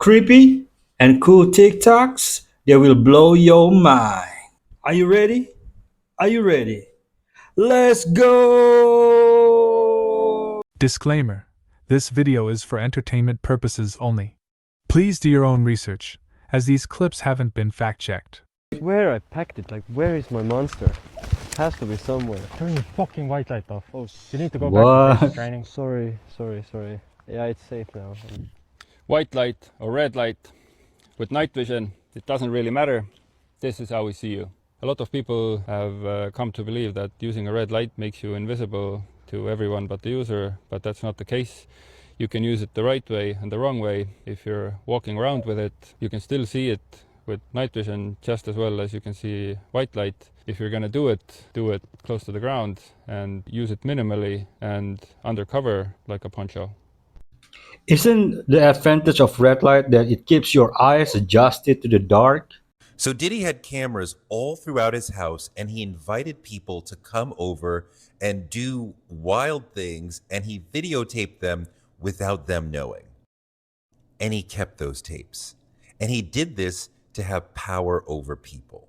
creepy, and cool TikToks that will blow your mind. Are you ready? Are you ready? Let's go! Disclaimer: this video is for entertainment purposes only. Please do your own research, as these clips haven't been fact-checked. Where I packed it, like where is my monster? It has to be somewhere. Turn your fucking white light off. Oh, You need to go What? back to basic training. sorry. Yeah, it's safe now. White light or red light with night vision, it doesn't really matter. This is how we see you. A lot of people have come to believe that using a red light makes you invisible to everyone but the user, but that's not the case. You can use it the right way and the wrong way. If you're walking around with it, you can still see it with night vision just as well as you can see white light. If you're gonna do it close to the ground and use it minimally and undercover like a poncho. Isn't the advantage of red light that it keeps your eyes adjusted to the dark? So Diddy had cameras all throughout his house, and he invited people to come over and do wild things, and he videotaped them without them knowing. And he kept those tapes. And he did this to have power over people,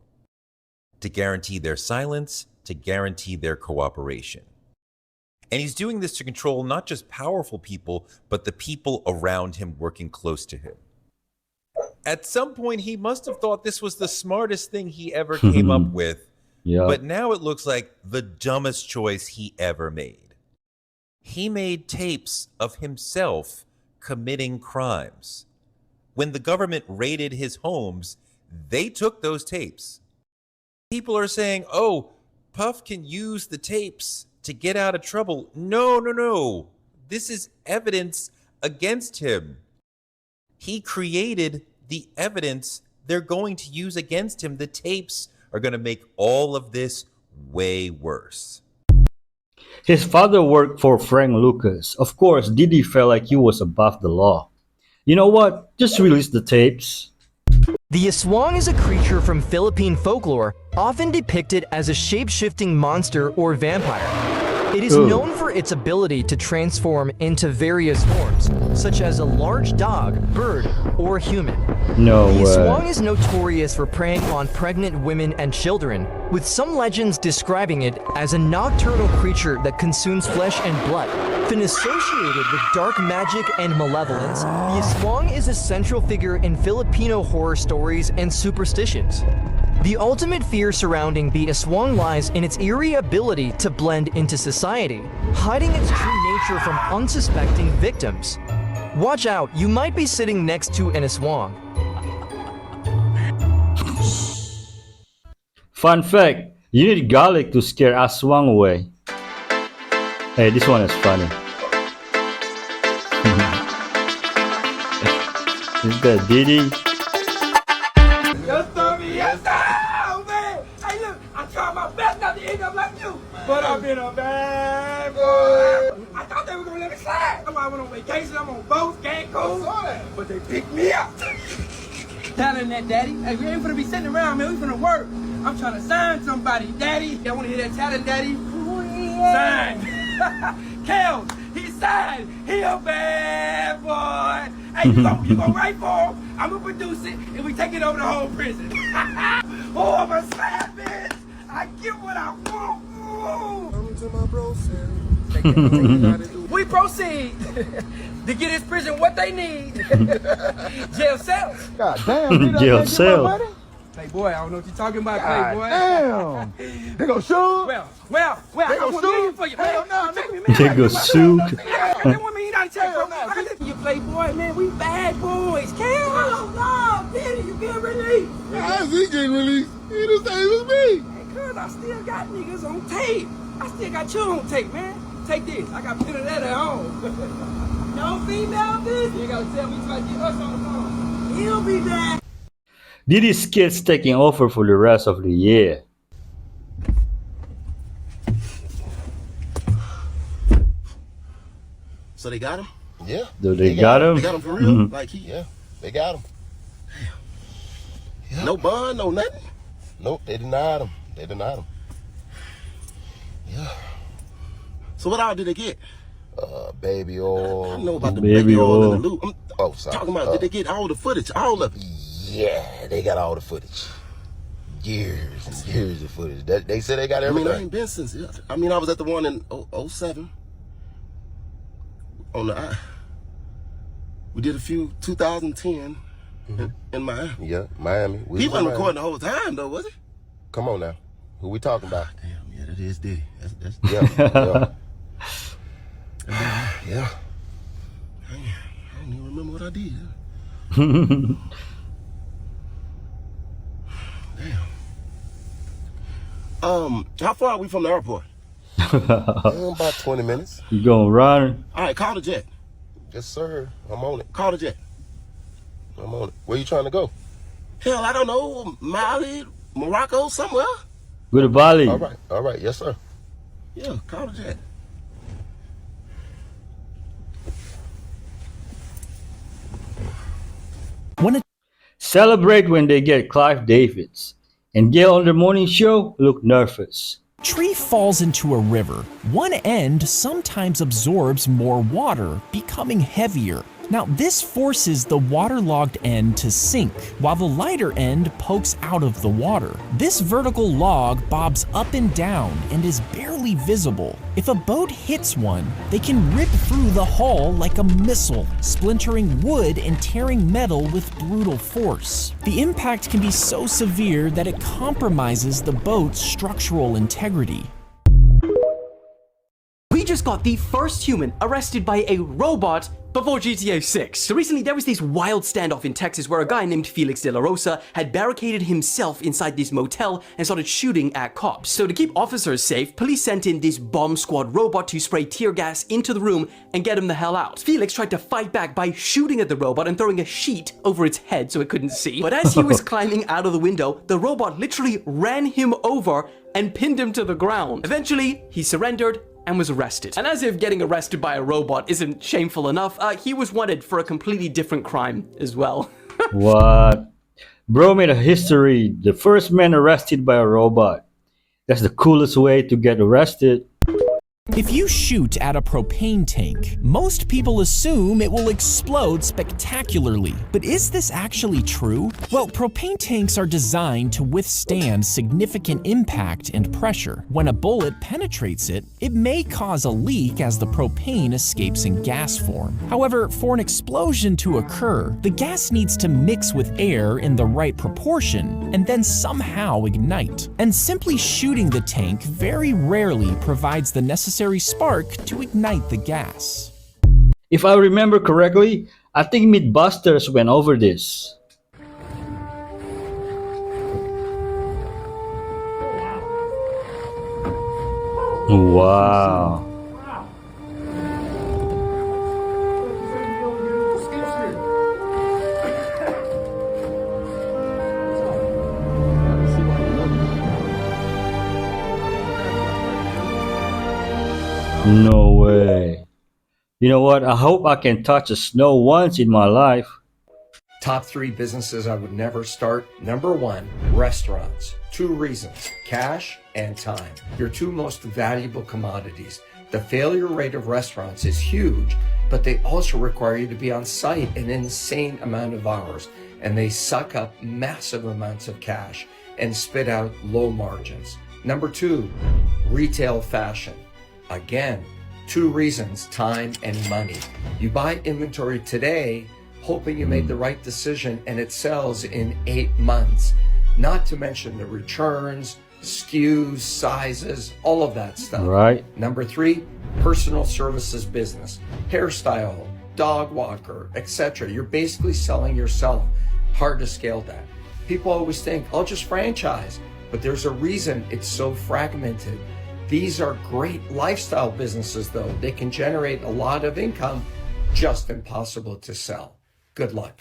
to guarantee their silence, to guarantee their cooperation. And he's doing this to control not just powerful people, but the people around him working close to him. At some point, he must have thought this was the smartest thing he ever came up with, Yeah. but now it looks like the dumbest choice he ever made. He made tapes of himself committing crimes. When the government raided his homes, they took those tapes. People are saying, oh, Puff can use the tapes to get out of trouble. No. This is evidence against him. He created the evidence they're going to use against him. The tapes are going to make all of this way worse. His father worked for Frank Lucas. Of course, Diddy felt like he was above the law. You know what? Just release the tapes. The aswang is a creature from Philippine folklore, often depicted as a shape-shifting monster or vampire. It is Ooh. known for its ability to transform into various forms, such as a large dog, bird, or human. No The way. aswang is notorious for preying on pregnant women and children, with some legends describing it as a nocturnal creature that consumes flesh and blood. Often associated with dark magic and malevolence, the aswang is a central figure in Filipino horror stories and superstitions. The ultimate fear surrounding the aswang lies in its eerie ability to blend into society, hiding its true nature from unsuspecting victims. Watch out, you might be sitting next to an aswang. Fun fact, you need garlic to scare aswang away. Hey, this one is funny. Is that Diddy? Yes, Tommy, yes, sir! Oh, man! Hey, look, I tried my best not to end up like you, but I've been a bad boy. I thought they were gonna let me slide. That's why I went on vacation, I'm on boats, Cancun, but they picked me up. Telling that, Daddy. Hey, we ain't gonna be sitting around, man. We finna work. I'm trying to sign somebody, Daddy. Y'all wanna hear that talent, Daddy? Sign. Kel, he signed. He a bad boy. Hey, you gon' write for him. I'm gonna produce it, and we take it over the whole prison. Oh, I'm a savage. I get what I want. Come to my bro, we proceed to get this prison what they need. Jail cells. God damn, Jail cell. Hey, boy, I don't know what you're talking about, God Playboy. damn. They go shoot. Well, They I go want a million shoot. for you, Hell man. no, Take me, nigga. man. They go shoot. That $1 million check, bro. You Playboy, man. We bad boys. Cal. Oh, no, Daddy, you getting released. How's he getting released? He the same as me. Hey, cuz I still got niggas on tape. I still got you on tape, man. Take this. I got plenty of that at home. No female business. You gotta tell me try to get us on the phone. He'll be back. Diddy's kids taking over for the rest of the year. So they got him? Yeah. Do they got him? They got him for real? Like Yeah, they got him. no bond, no nothing? Nope, they denied him. They denied him. So what all did they get? Baby oil. I know about the Baby baby oil oil. and the lube. Oh, sorry. Talking about, did they get all the footage? All of it? Yeah, they got all the footage. Years and years of footage. They said they got I mean, everything. I ain't been since. I mean, I was at the one in 07. On the we did a few 2010 in Miami. Yeah, Miami. We He was wasn't in recording the whole time though, was he? Come on now. Who we talking about? Damn, yeah, that is Diddy. That's Yeah, yeah. Yeah. I don't even remember what I did. Damn. How far are we from the airport? About 20 minutes. You gonna run? All right, call the jet. Yes, sir. I'm on it. Call the jet. I'm on it. Where you trying to go? Hell, I don't know. Mali, Morocco, somewhere. Go to Bali. All right. All right. Yes, sir. Yeah, call the jet. Celebrate when they get Clive Davids. And Gail on the morning show look nervous. Tree falls into a river. One end sometimes absorbs more water, becoming heavier. Now, this forces the waterlogged end to sink, while the lighter end pokes out of the water. This vertical log bobs up and down and is barely visible. If a boat hits one, they can rip through the hull like a missile, splintering wood and tearing metal with brutal force. The impact can be so severe that it compromises the boat's structural integrity. We just got the first human arrested by a robot before GTA 6. So recently there was this wild standoff in Texas where a guy named Felix de la Rosa had barricaded himself inside this motel and started shooting at cops. So to keep officers safe, police sent in this bomb squad robot to spray tear gas into the room and get him the hell out. Felix tried to fight back by shooting at the robot and throwing a sheet over its head so it couldn't see. But as he was climbing out of the window, the robot literally ran him over and pinned him to the ground. Eventually, he surrendered and was arrested. And as if getting arrested by a robot isn't shameful enough, he was wanted for a completely different crime as well. What? Bro made a history. The first man arrested by a robot. That's the coolest way to get arrested. If you shoot at a propane tank, most people assume it will explode spectacularly. But is this actually true? Well, propane tanks are designed to withstand significant impact and pressure. When a bullet penetrates it, it may cause a leak as the propane escapes in gas form. However, for an explosion to occur, the gas needs to mix with air in the right proportion and then somehow ignite. And simply shooting the tank very rarely provides the necessary spark to ignite the gas. If I remember correctly, I think Mythbusters went over this. Wow. No way. You know what? I hope I can touch the snow once in my life. Top 3 businesses I would never start. Number 1, restaurants. 2 reasons: cash and time. Your 2 most valuable commodities. The failure rate of restaurants is huge, but they also require you to be on site an insane amount of hours, and they suck up massive amounts of cash and spit out low margins. Number 2, retail fashion. Again, 2 reasons: time and money. You buy inventory today hoping you made the right decision and it sells in 8 months. Not to mention the returns, SKUs, sizes, all of that stuff. Right. Number 3, personal services business. Hairstyle, dog walker, etc. You're basically selling yourself. Hard to scale that. People always think, I'll just franchise. But there's a reason it's so fragmented. These are great lifestyle businesses though. They can generate a lot of income, just impossible to sell. Good luck.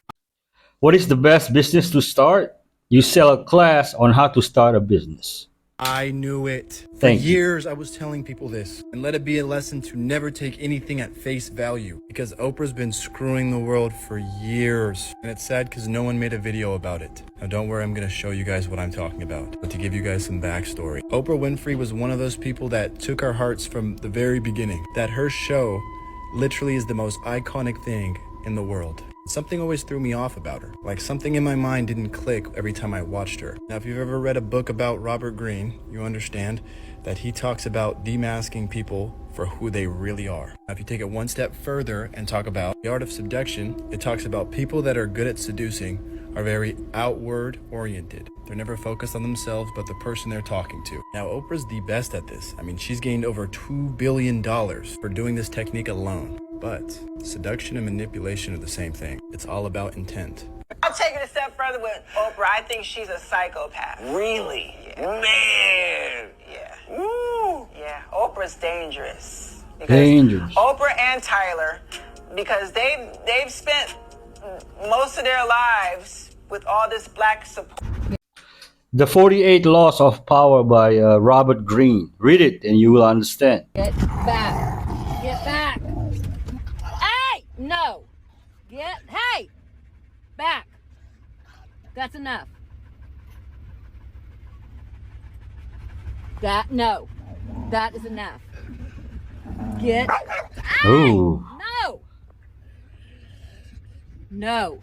What is the best business to start? You sell a class on how to start a business. I knew it. For Thank you. years, I was telling people this, and let it be a lesson to never take anything at face value, because Oprah's been screwing the world for years, and it's sad because no one made a video about it. Now don't worry, I'm gonna show you guys what I'm talking about, but to give you guys some backstory. Oprah Winfrey was one of those people that took our hearts from the very beginning, that her show literally is the most iconic thing in the world. Something always threw me off about her. Like something in my mind didn't click every time I watched her. Now, if you've ever read a book about Robert Greene, you understand that he talks about demasking people for who they really are. Now, if you take it one step further and talk about the art of seduction, it talks about people that are good at seducing are very outward oriented. They're never focused on themselves but the person they're talking to. Now, Oprah's the best at this. I mean, she's gained over $2 billion for doing this technique alone. But seduction and manipulation are the same thing. It's all about intent. I'll take it a step further with Oprah. I think she's a psychopath. Really? Yeah. Man! Yeah. Woo! Yeah, Oprah's dangerous. Dangerous. Oprah and Tyler, because they've spent most of their lives with all this black support. The 48 Laws of Power by Robert Greene. Read it and you will understand. Get back. Get back. Hey! No. Hey! Back. That's enough. No. That is enough. Get. Ooh. No. No.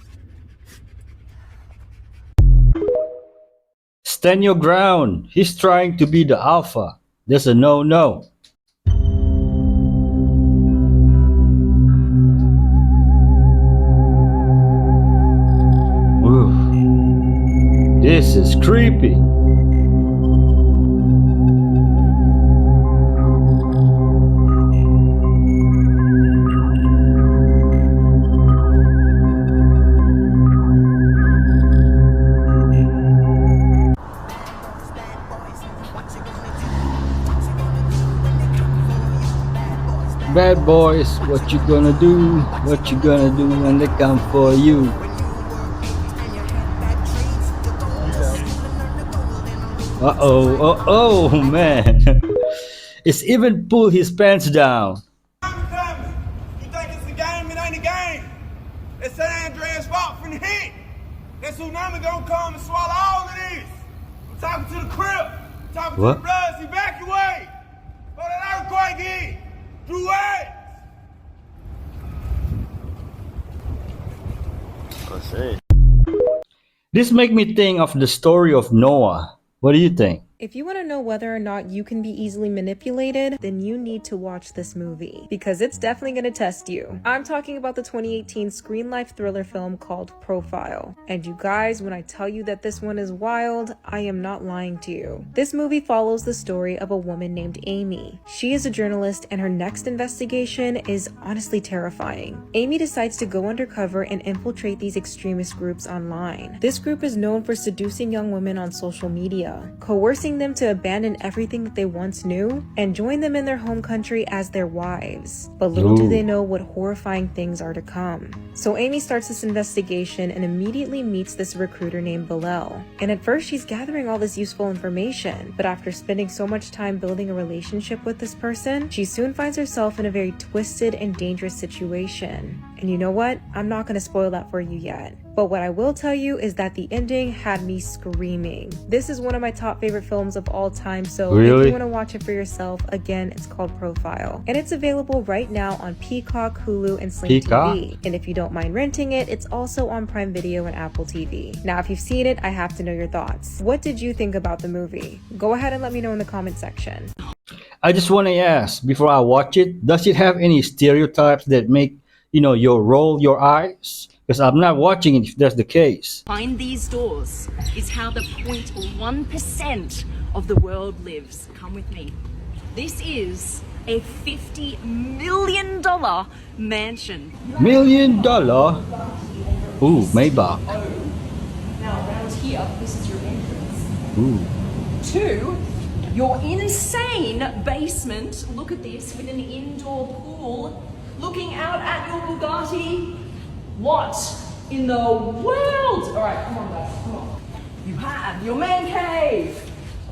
Stand your ground. He's trying to be the alpha. There's a no. Ooh. This is creepy. Bad boys, what you gonna do? What you gonna do when they come for you? Uh-oh, man. It's even pulled his pants down. You think it's a game? It ain't a game. It's San Andreas fault from the hit. That tsunami gonna come and swallow all of this. I'm talking to the crib. Talking What? to the brothers. Evacuate. Throw that earthquake in. Do it. This make me think of the story of Noah. What do you think? If you want to know whether or not you can be easily manipulated, then you need to watch this movie, because it's definitely going to test you. I'm talking about the 2018 Screen Life thriller film called Profile. And you guys, when I tell you that this one is wild, I am not lying to you. This movie follows the story of a woman named Amy. She is a journalist and her next investigation is honestly terrifying. Amy decides to go undercover and infiltrate these extremist groups online. This group is known for seducing young women on social media, coercing them to abandon everything that they once knew and join them in their home country as their wives. But little do they know what horrifying things are to come. So Amy starts this investigation and immediately meets this recruiter named Bilal. And at first she's gathering all this useful information, but after spending so much time building a relationship with this person, she soon finds herself in a very twisted and dangerous situation. And you know what? I'm not going to spoil that for you yet. But what I will tell you is that the ending had me screaming. This is one of my top favorite films of all time, so if you want to watch it for yourself, again, it's called Profile. And it's available right now on Peacock, Hulu, and Sling TV. And if you don't mind renting it, it's also on Prime Video and Apple TV. Now, if you've seen it, I have to know your thoughts. What did you think about the movie? Go ahead and let me know in the comment section. I just want to ask, before I watch it, does it have any stereotypes that make, you roll your eyes? Because I'm not watching it if that's the case. Behind these doors is how the 0.1% of the world lives. Come with me. This is a $50 million mansion. $1 million? Ooh, Maybach. Now around here, this is your entrance. Ooh. To your insane basement. Look at this, with an indoor pool, looking out at your Bugatti. What in the world? All right, come on, guys, come on. You have your man cave,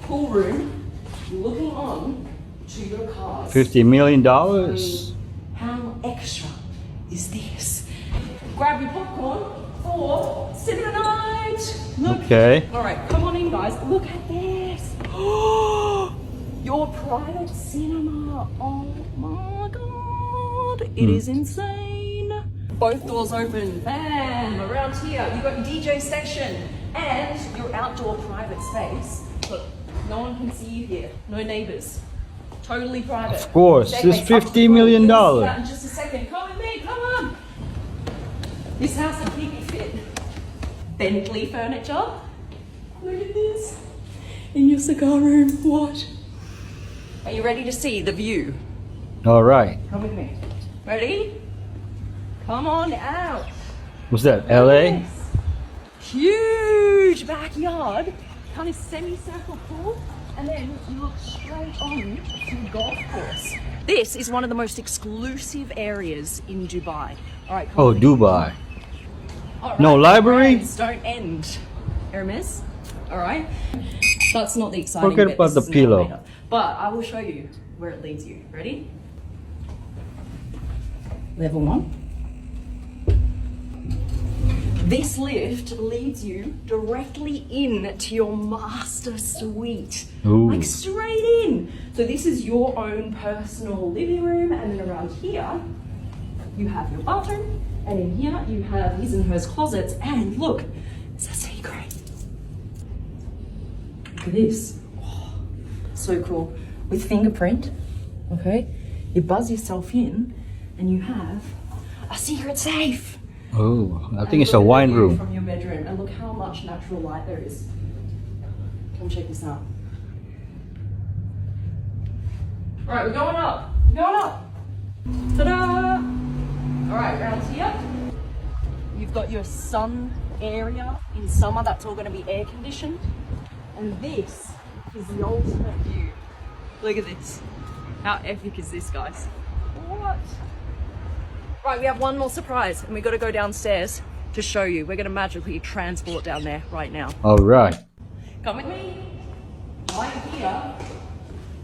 pool room, looking on to your cars. $50 million? How extra is this? Grab your popcorn for cinema night. Look. Okay. All right, come on in, guys. Look at this. Your private cinema. Oh my God. world. It is insane. Both doors open. Bam! Around here, you've got your DJ section and your outdoor private space. Look, no one can see you here. No neighbors. Totally private. Of course, it's $50 million. You'll see that in just a second. Come with me, come on. This house is big fit. Bentley furniture. Look at this. In your cigar room. What? Are you ready to see the view? All right. Come with me. Ready? Come on out. What's that, LA? Huge backyard. Kind of semicircle pool. And then you look straight on to the golf course. This is one of the most exclusive areas in Dubai. All right. Oh, Dubai. All right, No library? friends, don't end. Hermes. All right. That's not the exciting Forget bit. about This the is an pillow. elevator. But I will show you where it leads you. Ready? Level 1. This lift leads you directly in to your master suite. Ooh. Like straight in. So this is your own personal living room, and then around here you have your bathroom, and in here you have his and hers closets, and look, it's a secret. Look at this. Oh, so cool. With fingerprint, okay? You buzz yourself in and you have a secret safe. Oh, I think it's a wine room. From your bedroom, and look how much natural light there is. Come check this out. All right, we're going up. We're going up. Ta-da! All right, around here, you've got your sun area in summer. That's all going to be air conditioned, and this is the ultimate view. Look at this. How epic is this, guys? What? Right, we have one more surprise, and we got to go downstairs to show you. We're going to magically transport down there right now. All right. Come with me. Right here.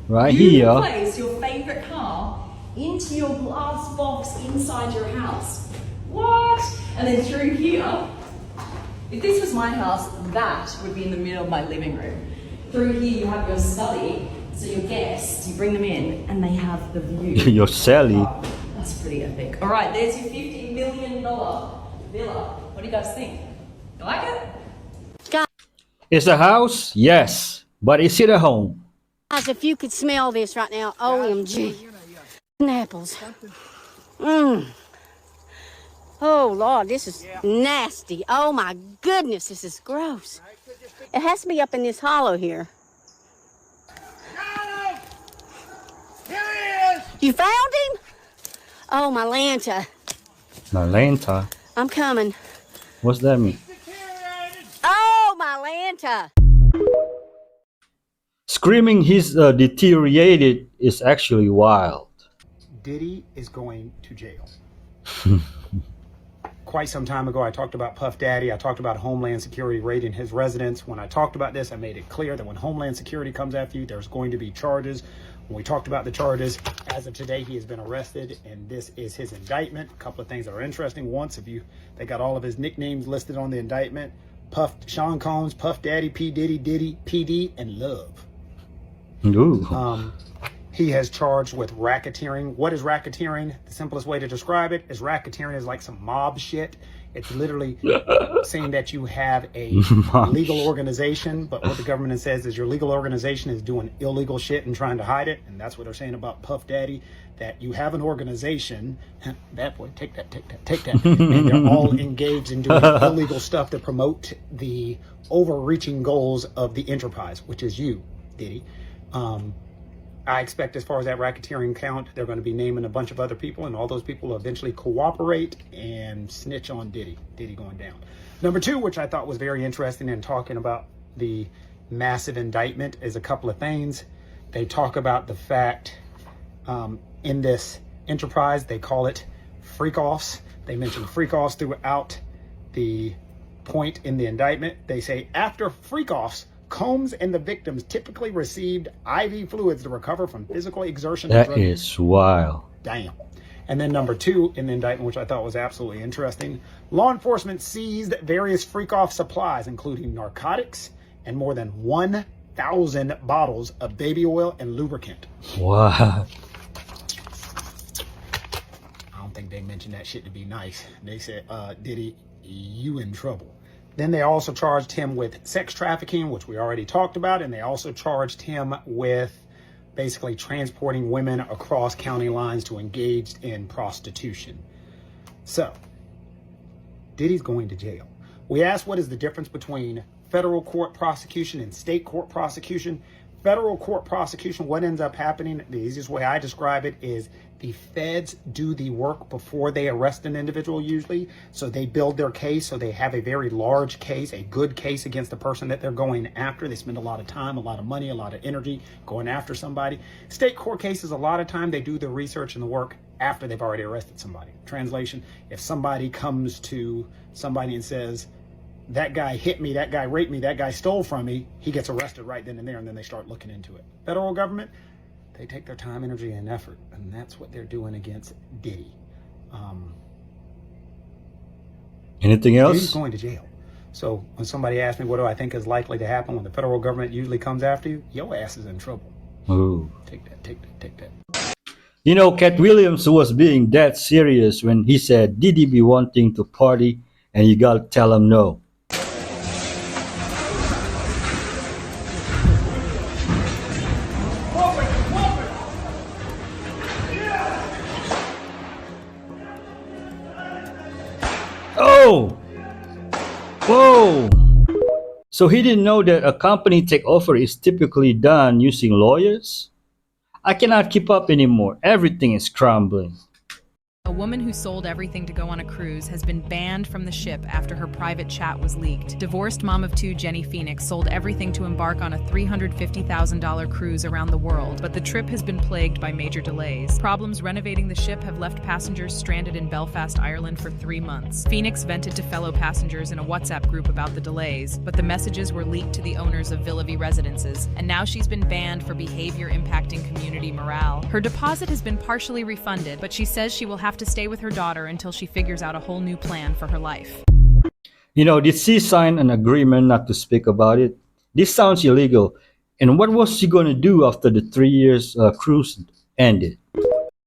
Right You here. can place your favorite car into your glass box inside your house. What? And then through here, if this was my house, that would be in the middle of my living room. Through here, you have your study. So your guests, you bring them in, and they have the view. Your Sally. Oh, that's pretty epic. All right, there's your $50 million villa. What do you guys think? You like it? It's a house, yes, but is it a home? Guys, if you could smell this right now, OMG. Apples. Mmm. Oh, Lord, this is nasty. Oh, my goodness, this is gross. It has to be up in this hollow here. You found him? Oh, my Lanta. Malenta. I'm coming. What's that mean? Oh, my Lanta. Screaming he's deteriorated is actually wild. Diddy is going to jail. Quite some time ago, I talked about Puff Daddy. I talked about Homeland Security raiding his residence. When I talked about this, I made it clear that when Homeland Security comes after you, there's going to be charges. When we talked about the charges, as of today, he has been arrested, and this is his indictment. A couple of things that are interesting. Once, they got all of his nicknames listed on the indictment. Sean Combs, Puff Daddy, P. Diddy, Diddy, PD, and Love. Ooh. He has charged with racketeering. What is racketeering? The simplest way to describe it is racketeering is like some mob shit. It's literally saying that you have a legal organization, but what the government says is your legal organization is doing illegal shit and trying to hide it. And that's what they're saying about Puff Daddy, that you have an organization, that boy, take that, and they're all engaged in doing illegal stuff to promote the overreaching goals of the enterprise, which is you, Diddy. I expect as far as that racketeering count, they're going to be naming a bunch of other people, and all those people will eventually cooperate and snitch on Diddy going down. Number two, which I thought was very interesting in talking about the massive indictment, is a couple of things. They talk about the fact in this enterprise, they call it freak-offs. They mention freak-offs throughout the point in the indictment. They say after freak-offs, Combs and the victims typically received IV fluids to recover from physical exertion. That is wild. Damn. And then number two in the indictment, which I thought was absolutely interesting, law enforcement seized various freak-off supplies, including narcotics and more than 1,000 bottles of baby oil and lubricant. Wow. don't think they mentioned that shit to be nice. They said, Diddy, you in trouble. Then they also charged him with sex trafficking, which we already talked about, and they also charged him with basically transporting women across county lines to engage in prostitution. So, Diddy's going to jail. We asked what is the difference between federal court prosecution and state court prosecution. Federal court prosecution, what ends up happening, the easiest way I describe it is the feds do the work before they arrest an individual usually. So they build their case, so they have a very large case, a good case against the person that they're going after. They spend a lot of time, a lot of money, a lot of energy going after somebody. State court cases, a lot of time they do the research and the work after they've already arrested somebody. Translation, if somebody comes to somebody and says, that guy hit me, that guy raped me, that guy stole from me, he gets arrested right then and there, and then they start looking into it. Federal government, they take their time, energy, and effort, and that's what they're doing against Diddy. Anything else? Diddy's going to jail. So when somebody asks me what do I think is likely to happen when the federal government usually comes after you, your ass is in trouble. Ooh. Take that. You know, Cat Williams was being that serious when he said, Diddy be wanting to party and you gotta tell him no. Oh! Whoa! So he didn't know that a company takeover is typically done using lawyers? I cannot keep up anymore. Everything is crumbling. A woman who sold everything to go on a cruise has been banned from the ship after her private chat was leaked. Divorced mom of two Jenny Phoenix sold everything to embark on a $350,000 cruise around the world, but the trip has been plagued by major delays. Problems renovating the ship have left passengers stranded in Belfast, Ireland for 3 months. Phoenix vented to fellow passengers in a WhatsApp group about the delays, but the messages were leaked to the owners of Villa V residences, and now she's been banned for behavior impacting community morale. Her deposit has been partially refunded, but she says she will have to stay with her daughter until she figures out a whole new plan for her life. You know, did she sign an agreement not to speak about it? This sounds illegal. And what was she going to do after the 3 years cruise ended?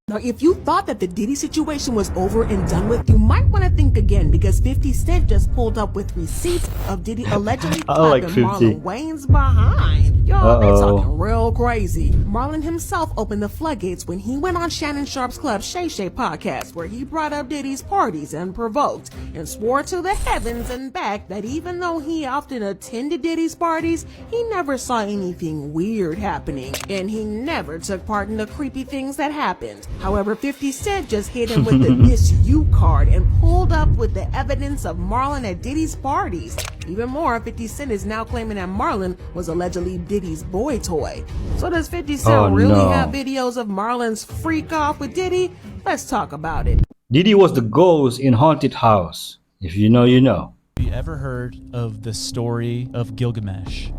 Now, if you thought that the Diddy situation was over and done with, you might want to think again, because 50 Cent just pulled up with receipts of Diddy allegedly clapping Marlon Wayans behind. Y'all, they talking real crazy. Marlon himself opened the floodgates when he went on Shannon Sharp's Club Shay Shay podcast, where he brought up Diddy's parties and provoked and swore to the heavens and back that even though he often attended Diddy's parties, he never saw anything weird happening, and he never took part in the creepy things that happened. However, 50 Cent just hit him with the Miss You card and pulled up with the evidence of Marlon at Diddy's parties. Even more, 50 Cent is now claiming that Marlon was allegedly Diddy's boy toy. So does 50 Cent really have videos of Marlon's freak off with Diddy? Let's talk about it. Diddy was the ghost in Haunted House. If you know, you know. Have you ever heard of the story of Gilgamesh?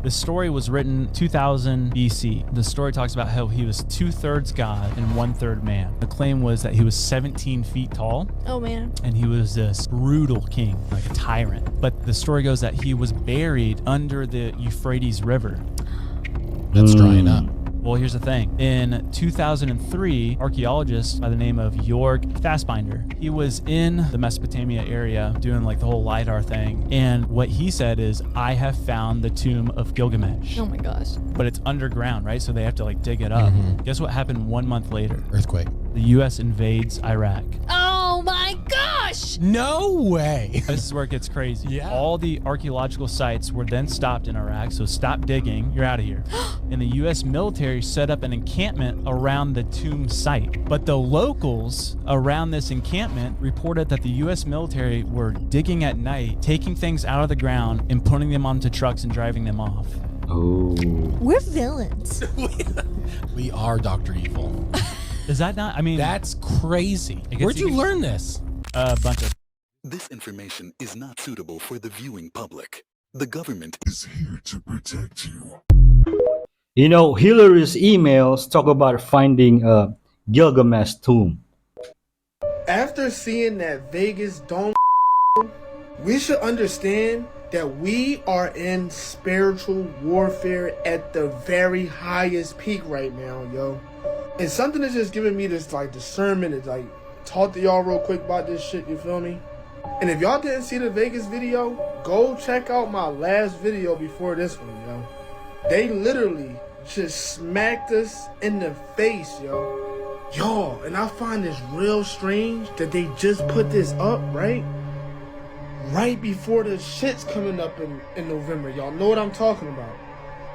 The story was written 2000 BC. The story talks about how he was 2/3 God and 1/3 man. The claim was that he was 17 feet tall. Oh man. And he was this brutal king, like a tyrant. But the story goes that he was buried under the Euphrates River. That's drying up. Well, here's the thing. In 2003, archaeologist by the name of Jorg Fassbinder, he was in the Mesopotamia area doing like the whole LiDAR thing. And what he said is, I have found the tomb of Gilgamesh. Oh my gosh. But it's underground, right? So they have to like dig it up. Guess what happened 1 month later? Earthquake. The US invades Iraq. Oh my gosh! No way. This is where it gets crazy. Yeah. All the archaeological sites were then stopped in Iraq, so stop digging, you're out of here. And the US military set up an encampment around the tomb site. But the locals around this encampment reported that the US military were digging at night, taking things out of the ground and putting them onto trucks and driving them off. Oh. We're villains. We are Dr. Evil. Is that not? I mean, that's crazy. Where'd you learn this? A bunch of. This information is not suitable for the viewing public. The government is here to protect you. You know, Hillary's emails talk about finding a Gilgamesh tomb. After seeing that Vegas dome, we should understand that we are in spiritual warfare at the very highest peak right now, yo. And something is just giving me this like discernment. It's like talk to y'all real quick about this shit, you feel me? And if y'all didn't see the Vegas video, go check out my last video before this one, yo. They literally just smacked us in the face, yo. Yo, and I find this real strange that they just put this up, right? Right before the shit's coming up in November. Y'all know what I'm talking about.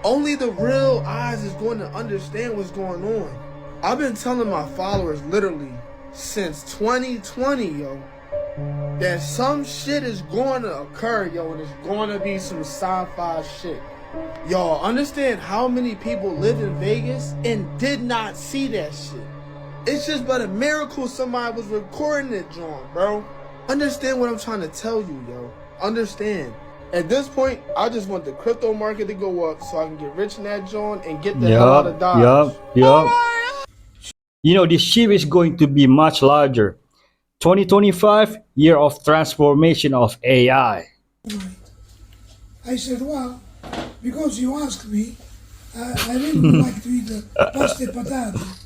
Only the real eyes is going to understand what's going on. I've been telling my followers literally since 2020, yo, that some shit is going to occur, yo, and it's going to be some sci-fi shit. Y'all understand how many people live in Vegas and did not see that shit. It's just but a miracle somebody was recording it, John, bro. Understand what I'm trying to tell you, yo. Understand. At this point, I just want the crypto market to go up so I can get rich in that, John, and get the hell out of Dodge. Yup. You know, this ship is going to be much larger. 2025, year of transformation of AI. I said, well, because you asked me, I really would like to eat pasta patate.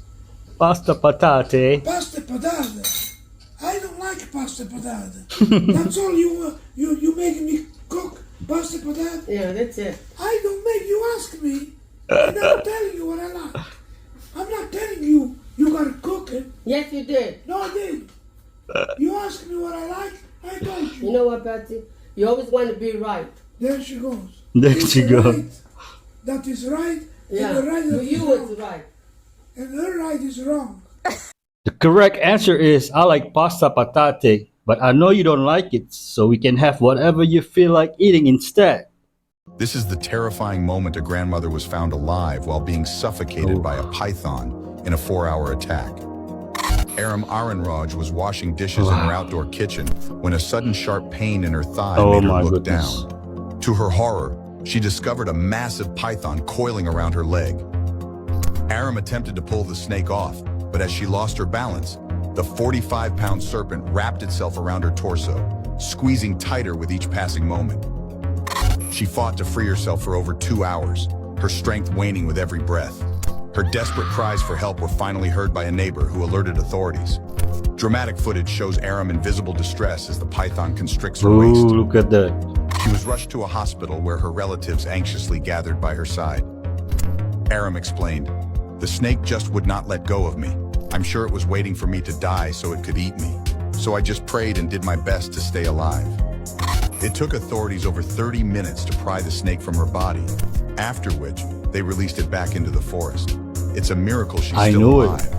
Pasta patate. Pasta patate. I don't like pasta patate. That's all you making me cook pasta patate? Yeah, that's it. I don't make you ask me. I'm not telling you what I like. I'm not telling you gotta cook it. Yes, you did. No, I didn't. You asked me what I like, I told you. You know what, Patsy? You always want to be right. There she goes. There It's she goes. right. That is right. Yeah, And the right to is you wrong. it's right. And her right is wrong. The correct answer is I like pasta patate, but I know you don't like it, so we can have whatever you feel like eating instead. This is the terrifying moment a grandmother was found alive while being suffocated by a python in a 4-hour attack. Aram Aranraj was washing dishes in her outdoor kitchen when a sudden sharp pain in her thigh made her look down. To her horror, she discovered a massive python coiling around her leg. Aram attempted to pull the snake off, but as she lost her balance, the 45-pound serpent wrapped itself around her torso, squeezing tighter with each passing moment. She fought to free herself for over 2 hours, her strength waning with every breath. Her desperate cries for help were finally heard by a neighbor who alerted authorities. Dramatic footage shows Aram in visible distress as the python constricts her waist. Look at that. She was rushed to a hospital where her relatives anxiously gathered by her side. Aram explained, "The snake just would not let go of me. I'm sure it was waiting for me to die so it could eat me. So I just prayed and did my best to stay alive." It took authorities over 30 minutes to pry the snake from her body, after which they released it back into the forest. It's a miracle she's I still knew it. alive.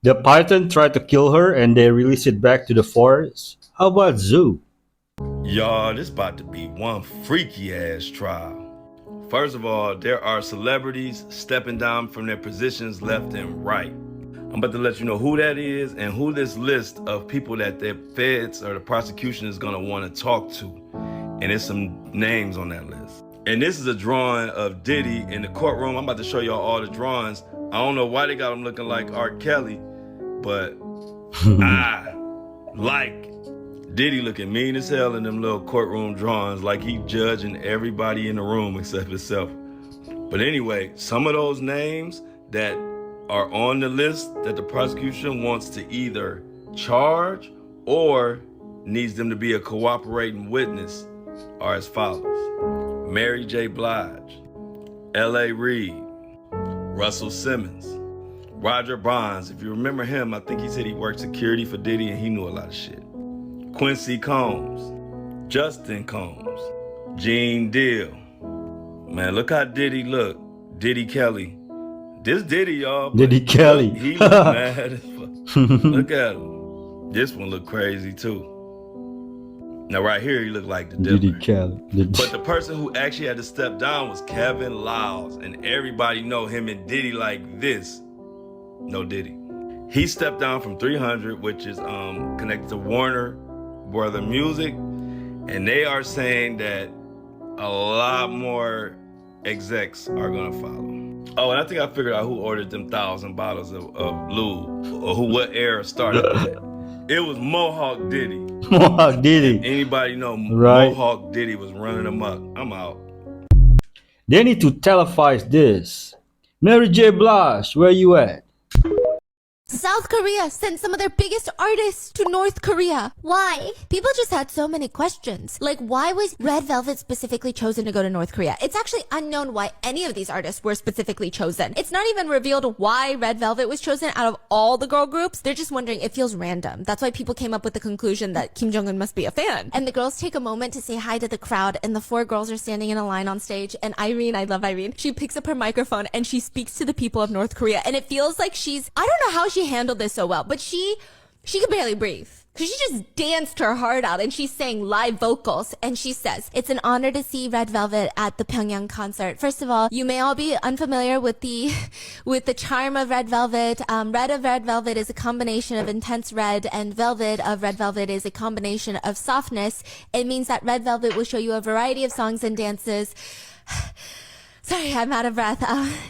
The python tried to kill her and they released it back to the forest. How about zoo? Y'all, this about to be one freaky ass trial. First of all, there are celebrities stepping down from their positions left and right. I'm about to let you know who that is and who this list of people that the feds or the prosecution is gonna want to talk to. And there's some names on that list. And this is a drawing of Diddy in the courtroom. I'm about to show y'all all the drawings. I don't know why they got him looking like R. Kelly, but I like Diddy looking mean as hell in them little courtroom drawings, like he judging everybody in the room except himself. But anyway, some of those names that are on the list that the prosecution wants to either charge or needs them to be a cooperating witness are as follows: Mary J. Blige, L.A. Reid, Russell Simmons, Roger Bonds. If you remember him, I think he said he worked security for Diddy and he knew a lot of shit. Quincy Combs, Justin Combs, Gene Deal. Man, look how Diddy look. Diddy Kelly. This Diddy, y'all. Diddy Kelly. He look mad as fuck. Look at him. This one look crazy too. Now right here, he look like the Diddy Dipper. Kelly. But the person who actually had to step down was Kevin Lyles. And everybody know him and Diddy like this. No Diddy. He stepped down from 300, which is connected to Warner Brother Music. And they are saying that a lot more execs are gonna follow. Oh, and I think I figured out who ordered them 1,000 bottles of lube, or what era started that. It was Mohawk Diddy. Mohawk Diddy. Anybody know Right. Mohawk Diddy was running amok? I'm out. They need to televise this. Mary J. Blige, where you at? South Korea sent some of their biggest artists to North Korea. Why? People just had so many questions. Like, why was Red Velvet specifically chosen to go to North Korea? It's actually unknown why any of these artists were specifically chosen. It's not even revealed why Red Velvet was chosen out of all the girl groups. They're just wondering, it feels random. That's why people came up with the conclusion that Kim Jong-un must be a fan. And the girls take a moment to say hi to the crowd, and the 4 girls are standing in a line on stage, and Irene, I love Irene, she picks up her microphone and she speaks to the people of North Korea, and it feels like I don't know how she handled this so well, but she could barely breathe. Because she just danced her heart out and she sang live vocals. And she says, "It's an honor to see Red Velvet at the Pyongyang concert. First of all, you may all be unfamiliar with the charm of Red Velvet. Red of Red Velvet is a combination of intense red, and velvet of Red Velvet is a combination of softness. It means that Red Velvet will show you a variety of songs and dances." Sorry, I'm out of breath.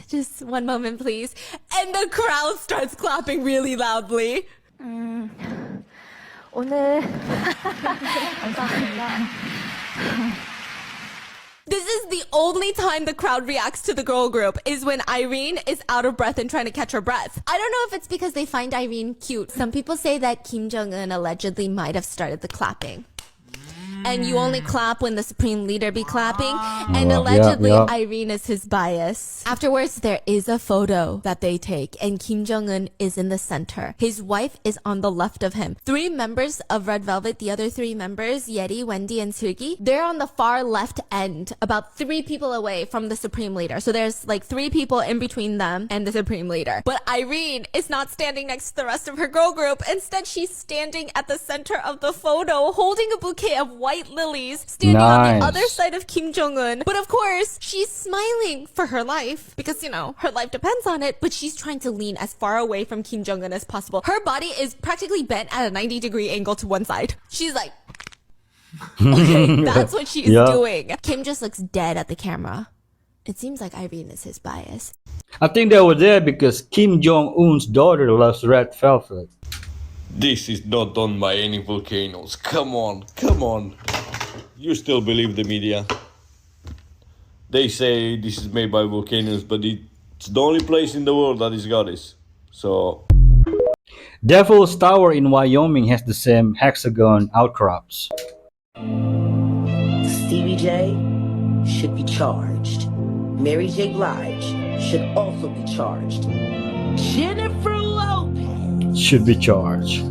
Just one moment, please. And the crowd starts clapping really loudly. 오늘 감사합니다. This is the only time the crowd reacts to the girl group, is when Irene is out of breath and trying to catch her breath. I don't know if it's because they find Irene cute. Some people say that Kim Jong-un allegedly might have started the clapping. And you only clap when the supreme leader be clapping. And allegedly, Irene is his bias. Afterwards, there is a photo that they take, and Kim Jong-un is in the center. His wife is on the left of him. 3 members of Red Velvet, the other 3 members, Yeri, Wendy, and Sugi, they're on the far left end, about 3 people away from the supreme leader. So there's like 3 people in between them and the supreme leader. But Irene is not standing next to the rest of her girl group. Instead, she's standing at the center of the photo, holding a bouquet of white lilies, standing on the other side of Kim Jong-un. But of course, she's smiling for her life because, you know, her life depends on it, but she's trying to lean as far away from Kim Jong-un as possible. Her body is practically bent at a 90-degree angle to one side. She's like, okay, that's what she's doing. Kim just looks dead at the camera. It seems like Irene is his bias. I think they were there because Kim Jong-un's daughter loves Red Velvet. This is not done by any volcanoes. Come on, come on. You still believe the media? They say this is made by volcanoes, but it's the only place in the world that has got this. So... Devil's Tower in Wyoming has the same hexagon outcrops. Stevie J should be charged. Mary J. Blige should also be charged. Jennifer Lopez should be charged.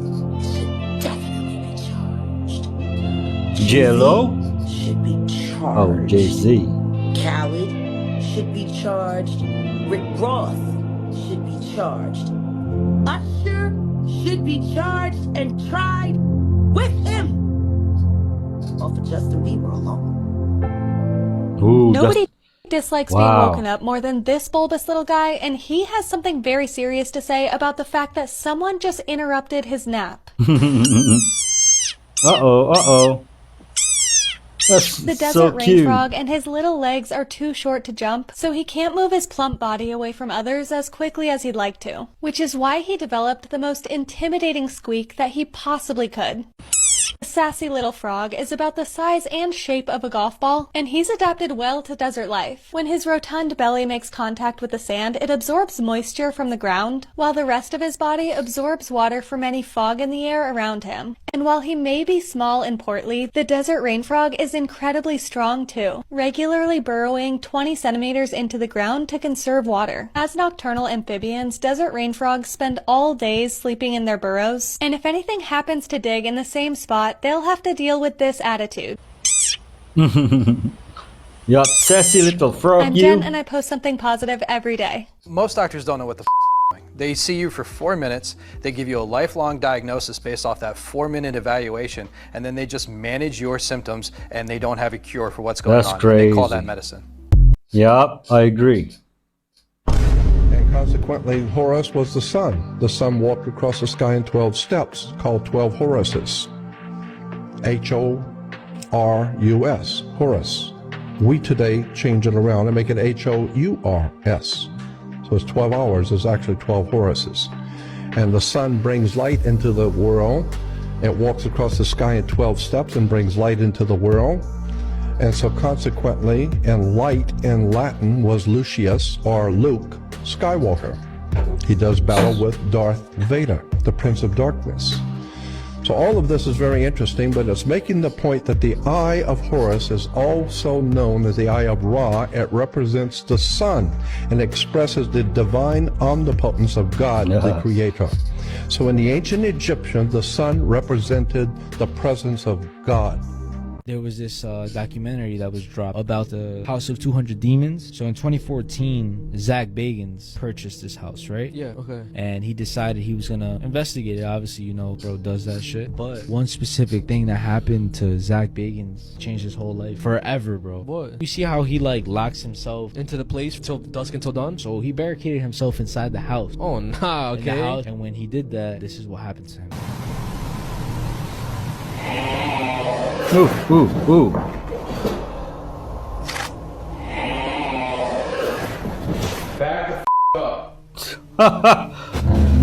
Definitely be charged. J-Lo should be charged. Oh, Jay-Z. Khaled should be charged. Rick Ross should be charged. Usher should be charged and tried with him. Or for Justin Bieber alone. Ooh, Nobody dislikes being woken up more than this bulbous little guy, and he has something very serious to say about the fact that someone just interrupted his nap. Uh-oh. That's the desert so rain cute. frog and his little legs are too short to jump, so he can't move his plump body away from others as quickly as he'd like to, which is why he developed the most intimidating squeak that he possibly could. The sassy little frog is about the size and shape of a golf ball, and he's adapted well to desert life. When his rotund belly makes contact with the sand, it absorbs moisture from the ground, while the rest of his body absorbs water from any fog in the air around him. And while he may be small and portly, the desert rain frog is incredibly strong too, regularly burrowing 20 centimeters into the ground to conserve water. As nocturnal amphibians, desert rain frogs spend all days sleeping in their burrows, and if anything happens to dig in the same spot, they'll have to deal with this attitude. Yup, sassy little frog. I'm Jen, and I post something positive every day. Most doctors don't know what the doing. They see you for 4 minutes, they give you a lifelong diagnosis based off that 4-minute evaluation, and then they just manage your symptoms, and they don't have a cure for what's going on. That's crazy. And they call that medicine. Yup, I agree. And consequently, Horus was the sun. The sun walked across the sky in 12 steps, called 12 Horuses. H-O-R-U-S, Horus. We today change it around and make it H-O-U-R-S. So it's 12 hours, it's actually 12 Horuses. And the sun brings light into the world. It walks across the sky in 12 steps and brings light into the world. And so consequently, and light in Latin was Lucius, or Luke. Skywalker. He does battle with Darth Vader, the Prince of Darkness. So all of this is very interesting, but it's making the point that the Eye of Horus is also known as the Eye of Ra. It represents the sun and expresses the divine omnipotence of God, the Creator. So in the ancient Egyptians, the sun represented the presence of God. There was this documentary that was dropped about the House of 200 Demons. So in 2014, Zach Bagans purchased this house, right? Yeah, okay. And he decided he was gonna investigate it. Obviously, you know, bro does that shit. But one specific thing that happened to Zach Bagans changed his whole life forever, bro. What? You see how he like locks himself into the place till dusk until dawn? So he barricaded himself inside the house. Oh, nah, In the okay. house. And when he did that, this is what happened to him. Ooh, ooh, ooh. Back the up.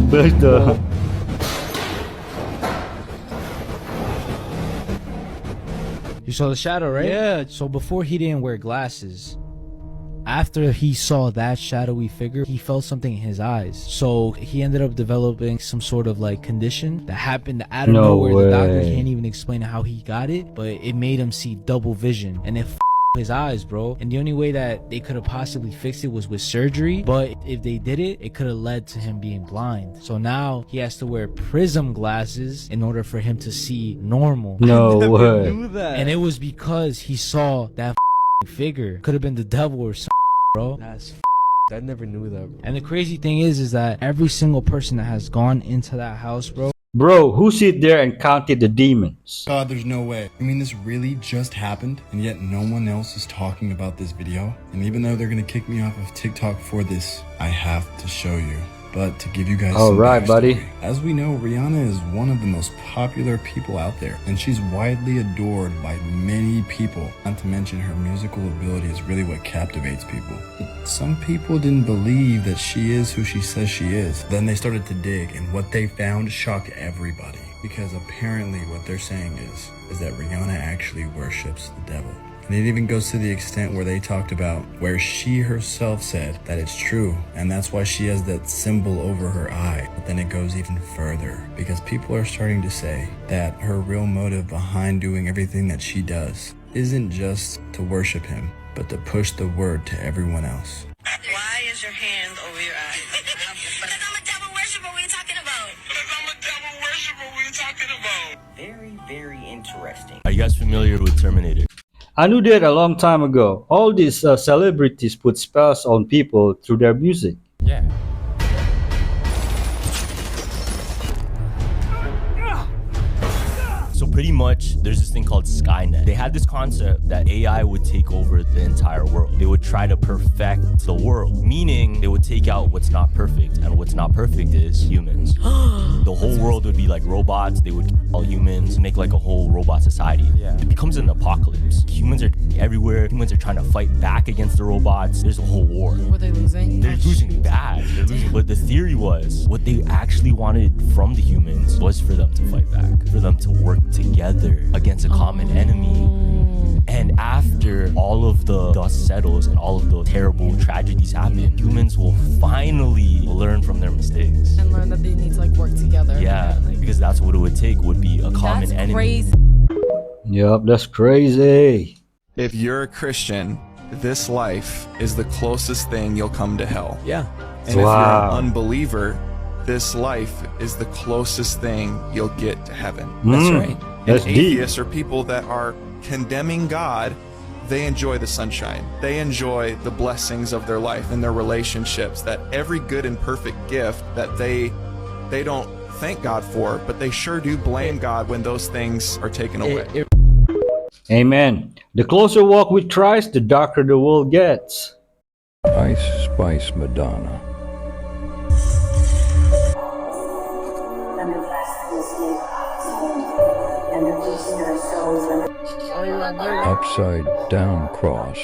Where's the... You saw the shadow, right? Yeah. So before he didn't wear glasses. After he saw that shadowy figure, he felt something in his eyes. So he ended up developing some sort of like condition that happened out of nowhere. The doctor can't even explain how he got it, but it made him see double vision. And it his eyes, bro. And the only way that they could have possibly fixed it was with surgery. But if they did it, it could have led to him being blind. So now he has to wear prism glasses in order for him to see normal. No way. And it was because he saw that figure. Could have been the devil or something, bro. That's I never knew that, bro. And the crazy thing is that every single person that has gone into that house, Bro, who sit there and counted the demons? God, there's no way. I mean, this really just happened, and yet no one else is talking about this video. And even though they're gonna kick me off of TikTok for this, I have to show you. But to give you guys All some right, backstory, buddy. as we know, Rihanna is one of the most popular people out there, and she's widely adored by many people. Not to mention her musical ability is really what captivates people. But some people didn't believe that she is who she says she is. Then they started to dig, and what they found shocked everybody. Because apparently what they're saying is that Rihanna actually worships the devil. And it even goes to the extent where they talked about where she herself said that it's true, and that's why she has that symbol over her eye. But then it goes even further, because people are starting to say that her real motive behind doing everything that she does isn't just to worship him, but to push the word to everyone else. Why is your hand over your eye? Because I'm a devil worshiper, what are you talking about? Because I'm a devil worshiper, what are you talking about? Very, very interesting. Are you guys familiar with Terminator? I knew that a long time ago. All these celebrities put spells on people through their music. Yeah. So pretty much, there's this thing called Skynet. They had this concept that AI would take over the entire world. They would try to perfect the world, meaning they would take out what's not perfect, and what's not perfect is humans. The whole world would be like robots. They would kill all humans, make like a whole robot society. Yeah. It becomes an apocalypse. Humans are everywhere. Humans are trying to fight back against the robots. There's a whole war. Were they losing? They're losing bad. They're losing. But the theory was what they actually wanted from the humans was for them to fight back, for them to work together against a common enemy. And after all of the dust settles and all of the terrible tragedies happen, humans will finally learn from their mistakes. And learn that they need to like work together. Yeah, because that's what it would take, would be a common enemy. Crazy. Yup, that's crazy. If you're a Christian, this life is the closest thing you'll come to hell. Yeah. And if you're an unbeliever, this life is the closest thing you'll get to heaven. That's right. That's And deep. atheists are people that are condemning God. They enjoy the sunshine. They enjoy the blessings of their life and their relationships, that every good and perfect gift that they don't thank God for, but they sure do blame God when those things are taken away. Amen. The closer walk with Christ, the darker the world gets. Ice Spice Madonna. Upside down cross.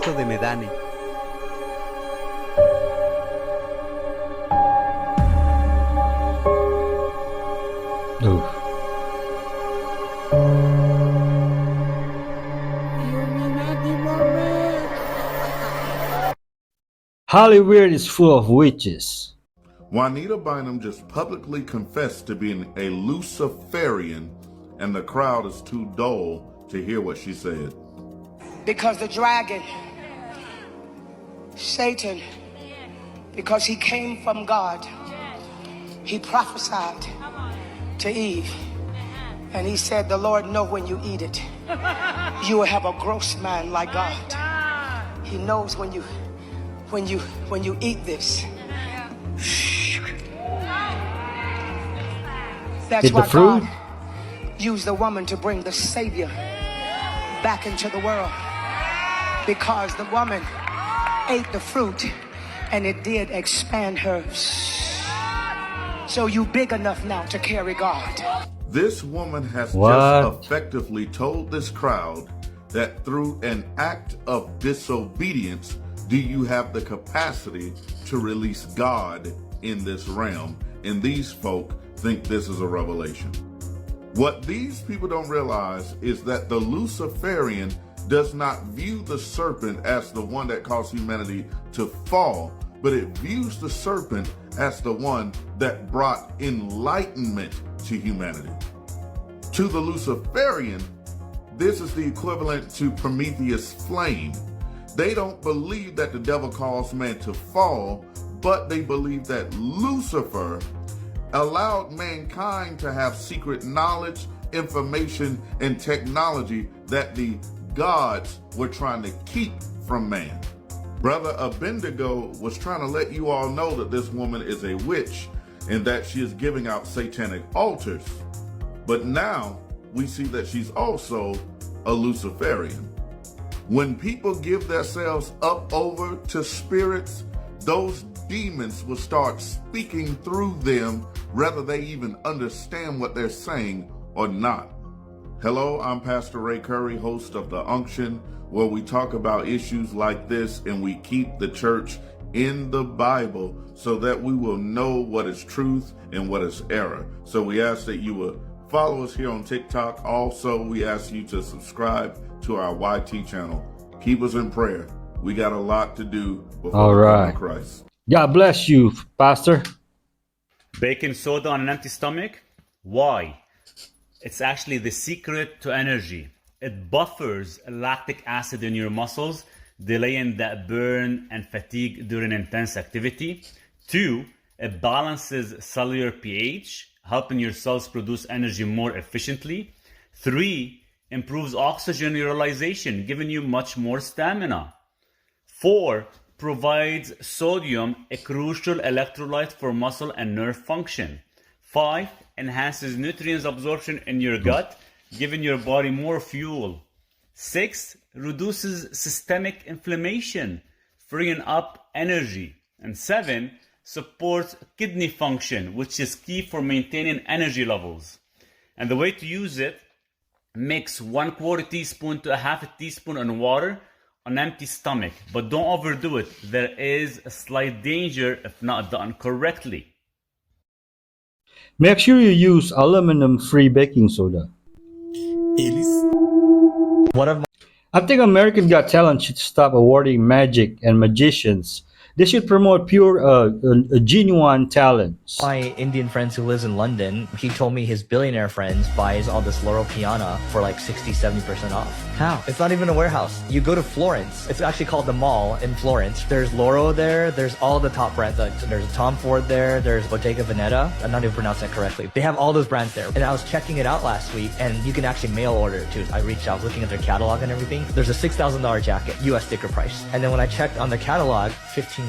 De Medani. Oof. Hollywood is full of witches. Juanita Bynum just publicly confessed to being a Luciferian, and the crowd is too dull to hear what she said. Because the dragon, Satan, because he came from God, he prophesied to Eve, and he said, the Lord know when you eat it, you will have a gross mind like God. He knows when you eat this. That's why God used the woman to bring the Savior back into the world, because the woman ate the fruit and it did expand her. So you big enough now to carry God. This woman has just effectively told this crowd that through an act of disobedience, do you have the capacity to release God in this realm? And these folk think this is a revelation. What these people don't realize is that the Luciferian does not view the serpent as the one that caused humanity to fall, but it views the serpent as the one that brought enlightenment to humanity. To the Luciferian, this is the equivalent to Prometheus' flame. They don't believe that the devil caused man to fall, but they believe that Lucifer allowed mankind to have secret knowledge, information, and technology that the gods were trying to keep from man. Brother Abednego was trying to let you all know that this woman is a witch and that she is giving out satanic altars. But now we see that she's also a Luciferian. When people give themselves up over to spirits, those demons will start speaking through them, whether they even understand what they're saying or not. Hello, I'm Pastor Ray Curry, host of The Unction, where we talk about issues like this and we keep the church in the Bible so that we will know what is truth and what is error. So we ask that you will follow us here on TikTok. Also, we ask you to subscribe to our YT channel. Keep us in prayer. We got a lot to do before we come to Christ. God bless you, Pastor. Baking soda on an empty stomach? Why? It's actually the secret to energy. It buffers lactic acid in your muscles, delaying that burn and fatigue during intense activity. 2, it balances cellular pH, helping your cells produce energy more efficiently. 3, improves oxygen utilization, giving you much more stamina. 4, provides sodium, a crucial electrolyte for muscle and nerve function. 5, enhances nutrients absorption in your gut, giving your body more fuel. 6, reduces systemic inflammation, freeing up energy. And 7, supports kidney function, which is key for maintaining energy levels. And the way to use it, mix 1/4 teaspoon to 1/2 teaspoon in water on empty stomach, but don't overdo it. There is a slight danger if not done correctly. Make sure you use aluminum-free baking soda. I think American Got Talent should stop awarding magic and magicians. They should promote pure, genuine talents. My Indian friend who lives in London, he told me his billionaire friends buys all this Loro Piana for like 60-70% off. How? It's not even a warehouse. You go to Florence. It's actually called the Mall in Florence. There's Loro there. There's all the top brands. Like, there's Tom Ford there. There's Bottega Veneta. I'm not even pronouncing that correctly. They have all those brands there. And I was checking it out last week, and you can actually mail order it too. I reached out, looking at their catalog and everything. There's a $6,000 jacket, US sticker price. And then when I checked on the catalog, $1,500.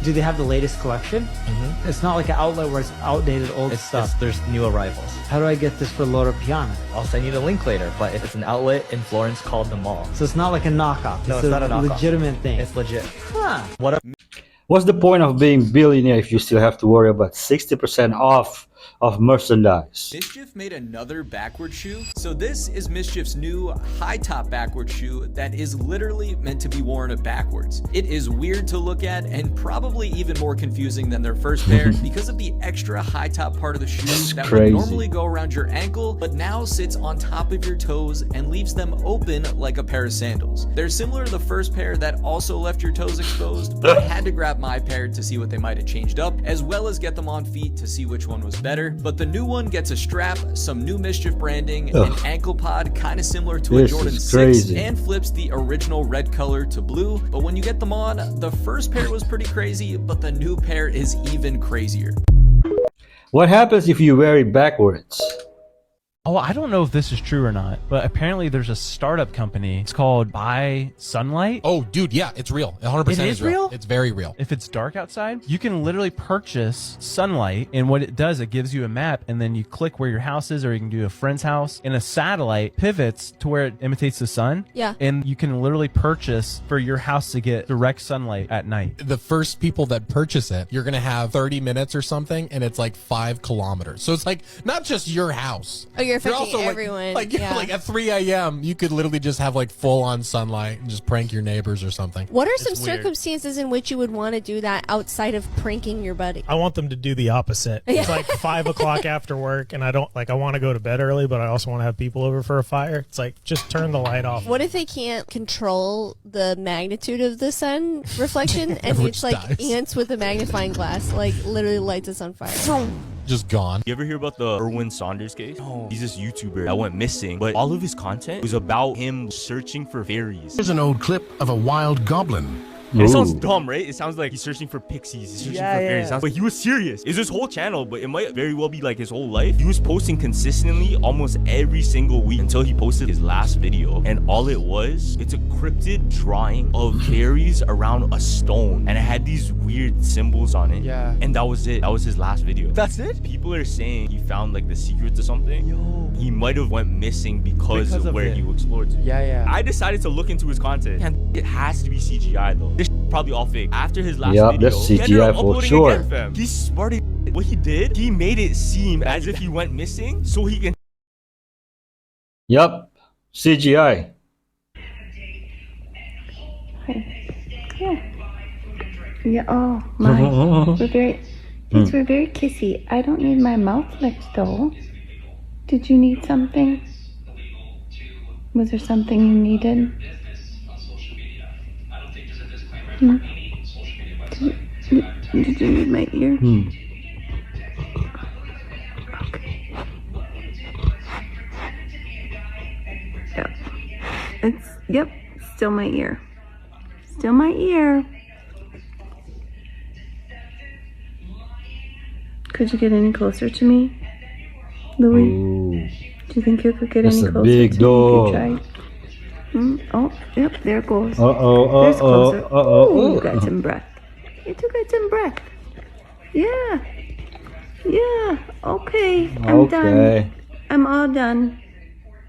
Do they have the latest collection? Mm-hmm. It's not like an outlet where it's outdated old stuff. There's new arrivals. How do I get this for Loro Piana? I'll send you the link later, but it's an outlet in Florence called the Mall. So it's not like a knockoff. No, it's not a knockoff. Legitimate thing. It's legit. Huh. What's the point of being billionaire if you still have to worry about 60% off of merchandise. Mischief made another backward shoe. So this is Mischief's new high top backward shoe that is literally meant to be worn backwards. It is weird to look at and probably even more confusing than their first pair because of the extra high top part of the shoe that would normally go around your ankle, but now sits on top of your toes and leaves them open like a pair of sandals. They're similar to the first pair that also left your toes exposed, but I had to grab my pair to see what they might have changed up, as well as get them on feet to see which one was better. But the new one gets a strap, some new Mischief branding, an ankle pod kind of similar to a Jordan 6, and flips the original red color to blue. But when you get them on, the first pair was pretty crazy, but the new pair is even crazier. What happens if you wear it backwards? Oh, I don't know if this is true or not, but apparently there's a startup company. It's called Buy Sunlight. Oh, dude, yeah, it's real. 100% It is real? It's very real. If it's dark outside, you can literally purchase sunlight, and what it does, it gives you a map, and then you click where your house is, or you can do a friend's house, and a satellite pivots to where it imitates the sun. Yeah. And you can literally purchase for your house to get direct sunlight at night. The first people that purchase it, you're going to have 30 minutes or something, and it's like 5 kilometers. So it's like not just your house. Oh, you're affecting also everyone. Like yeah. like at 3 a.m., you could literally just have like full on sunlight and just prank your neighbors or something. What are some circumstances in which you would want to do that outside of pranking your buddy? I want them to do the opposite. It's like 5 o'clock after work, and I want to go to bed early, but I also want to have people over for a fire. It's like, just turn the light off. What if they can't control the magnitude of the sun reflection, and it's like ants with a magnifying glass, like literally lights us on fire? Just gone. You ever hear about the Erwin Saunders case? He's this YouTuber that went missing, but all of his content was about him searching for fairies. Here's an old clip of a wild goblin. And it sounds dumb, right? It sounds like he's searching for pixies, he's searching for fairies. yeah. But he was serious. It's his whole channel, but it might very well be like his whole life. He was posting consistently almost every single week until he posted his last video. And all it was, it's a cryptid drawing of fairies around a stone. And it had these weird symbols on it. Yeah. And that was it. That was his last video. That's it? People are saying he found like the secret to something. Yo. He might have went missing because of where he explored to. Yeah. I decided to look into his content. And it has to be CGI though. This probably all fake. After his last video, that's he ended CGI up for uploading sure. again, fam. He's smart. What he did, he made it seem as if he went missing so he can. Yup, CGI. Yeah. Oh my. We're very. Kids were very kissy. I don't need my mouth licked though. Did you need something? Was there something you needed? Hmm? Did you need my ear? Okay. Yep. Yep. Still my ear. Still my ear. Could you get any closer to me, Louis? Do you think you could get any closer big to dog. me if you tried? Oh, yep, there it goes. Uh-oh, There's closer. uh-oh. Ooh, you got some breath. You took got some breath. Yeah. Yeah. Okay. I'm done. I'm all done.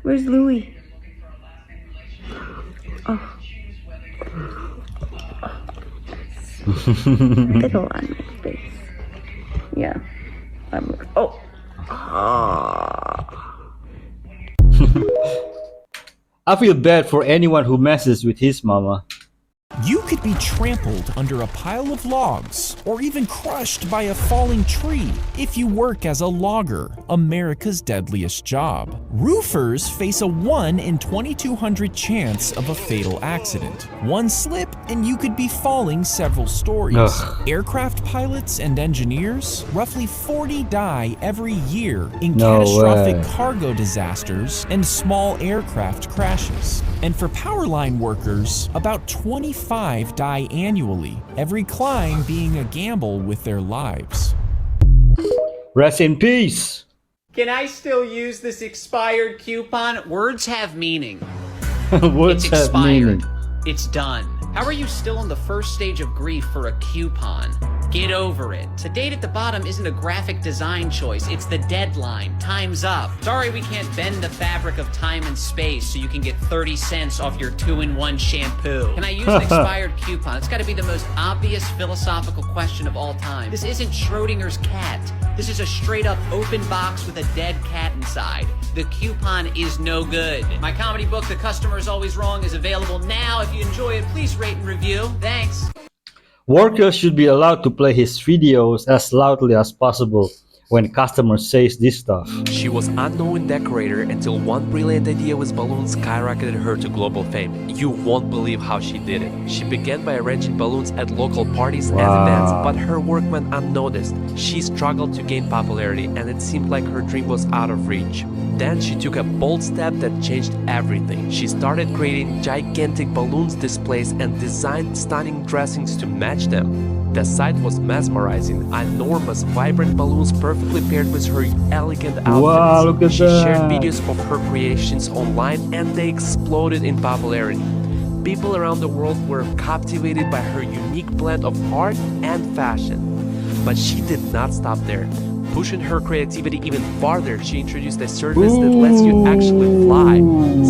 Where's Louis? Oh. Spittle on my face. Yeah. I feel bad for anyone who messes with his mama. You could be trampled under a pile of logs, or even crushed by a falling tree if you work as a logger, America's deadliest job. Roofers face a 1 in 2,200 chance of a fatal accident. One slip and you could be falling several stories. Ugh. Aircraft pilots and engineers, roughly 40 die every year in No catastrophic way. cargo disasters and small aircraft crashes. And for power line workers, about 25 die annually, every climb being a gamble with their lives. Rest in peace. Can I still use this expired coupon? Words have meaning. Words It's have expired. meaning. It's done. How are you still on the first stage of grief for a coupon? Get over it. The date at the bottom isn't a graphic design choice, it's the deadline. Time's up. Sorry we can't bend the fabric of time and space so you can get 30 cents off your 2-in-1 shampoo. Can I use an expired coupon? It's gotta be the most obvious philosophical question of all time. This isn't Schrodinger's cat. This is a straight up open box with a dead cat inside. The coupon is no good. My comedy book, The Customer is Always Wrong, is available now. If you enjoy it, please rate and review. Thanks. Workers should be allowed to play his videos as loudly as possible when customers says this stuff. She was unknown decorator until one brilliant idea with balloons skyrocketed her to global fame. You won't believe how she did it. She began by arranging balloons at local parties and events, but her work went unnoticed. She struggled to gain popularity, and it seemed like her dream was out of reach. Then she took a bold step that changed everything. She started creating gigantic balloons displays and designed stunning dressings to match them. The sight was mesmerizing. Enormous, vibrant balloons perfectly paired with her elegant outfits. Wow, look at she that. shared videos of her creations online and they exploded in popularity. People around the world were captivated by her unique blend of art and fashion. But she did not stop there. Pushing her creativity even farther, she introduced a service that lets you actually fly.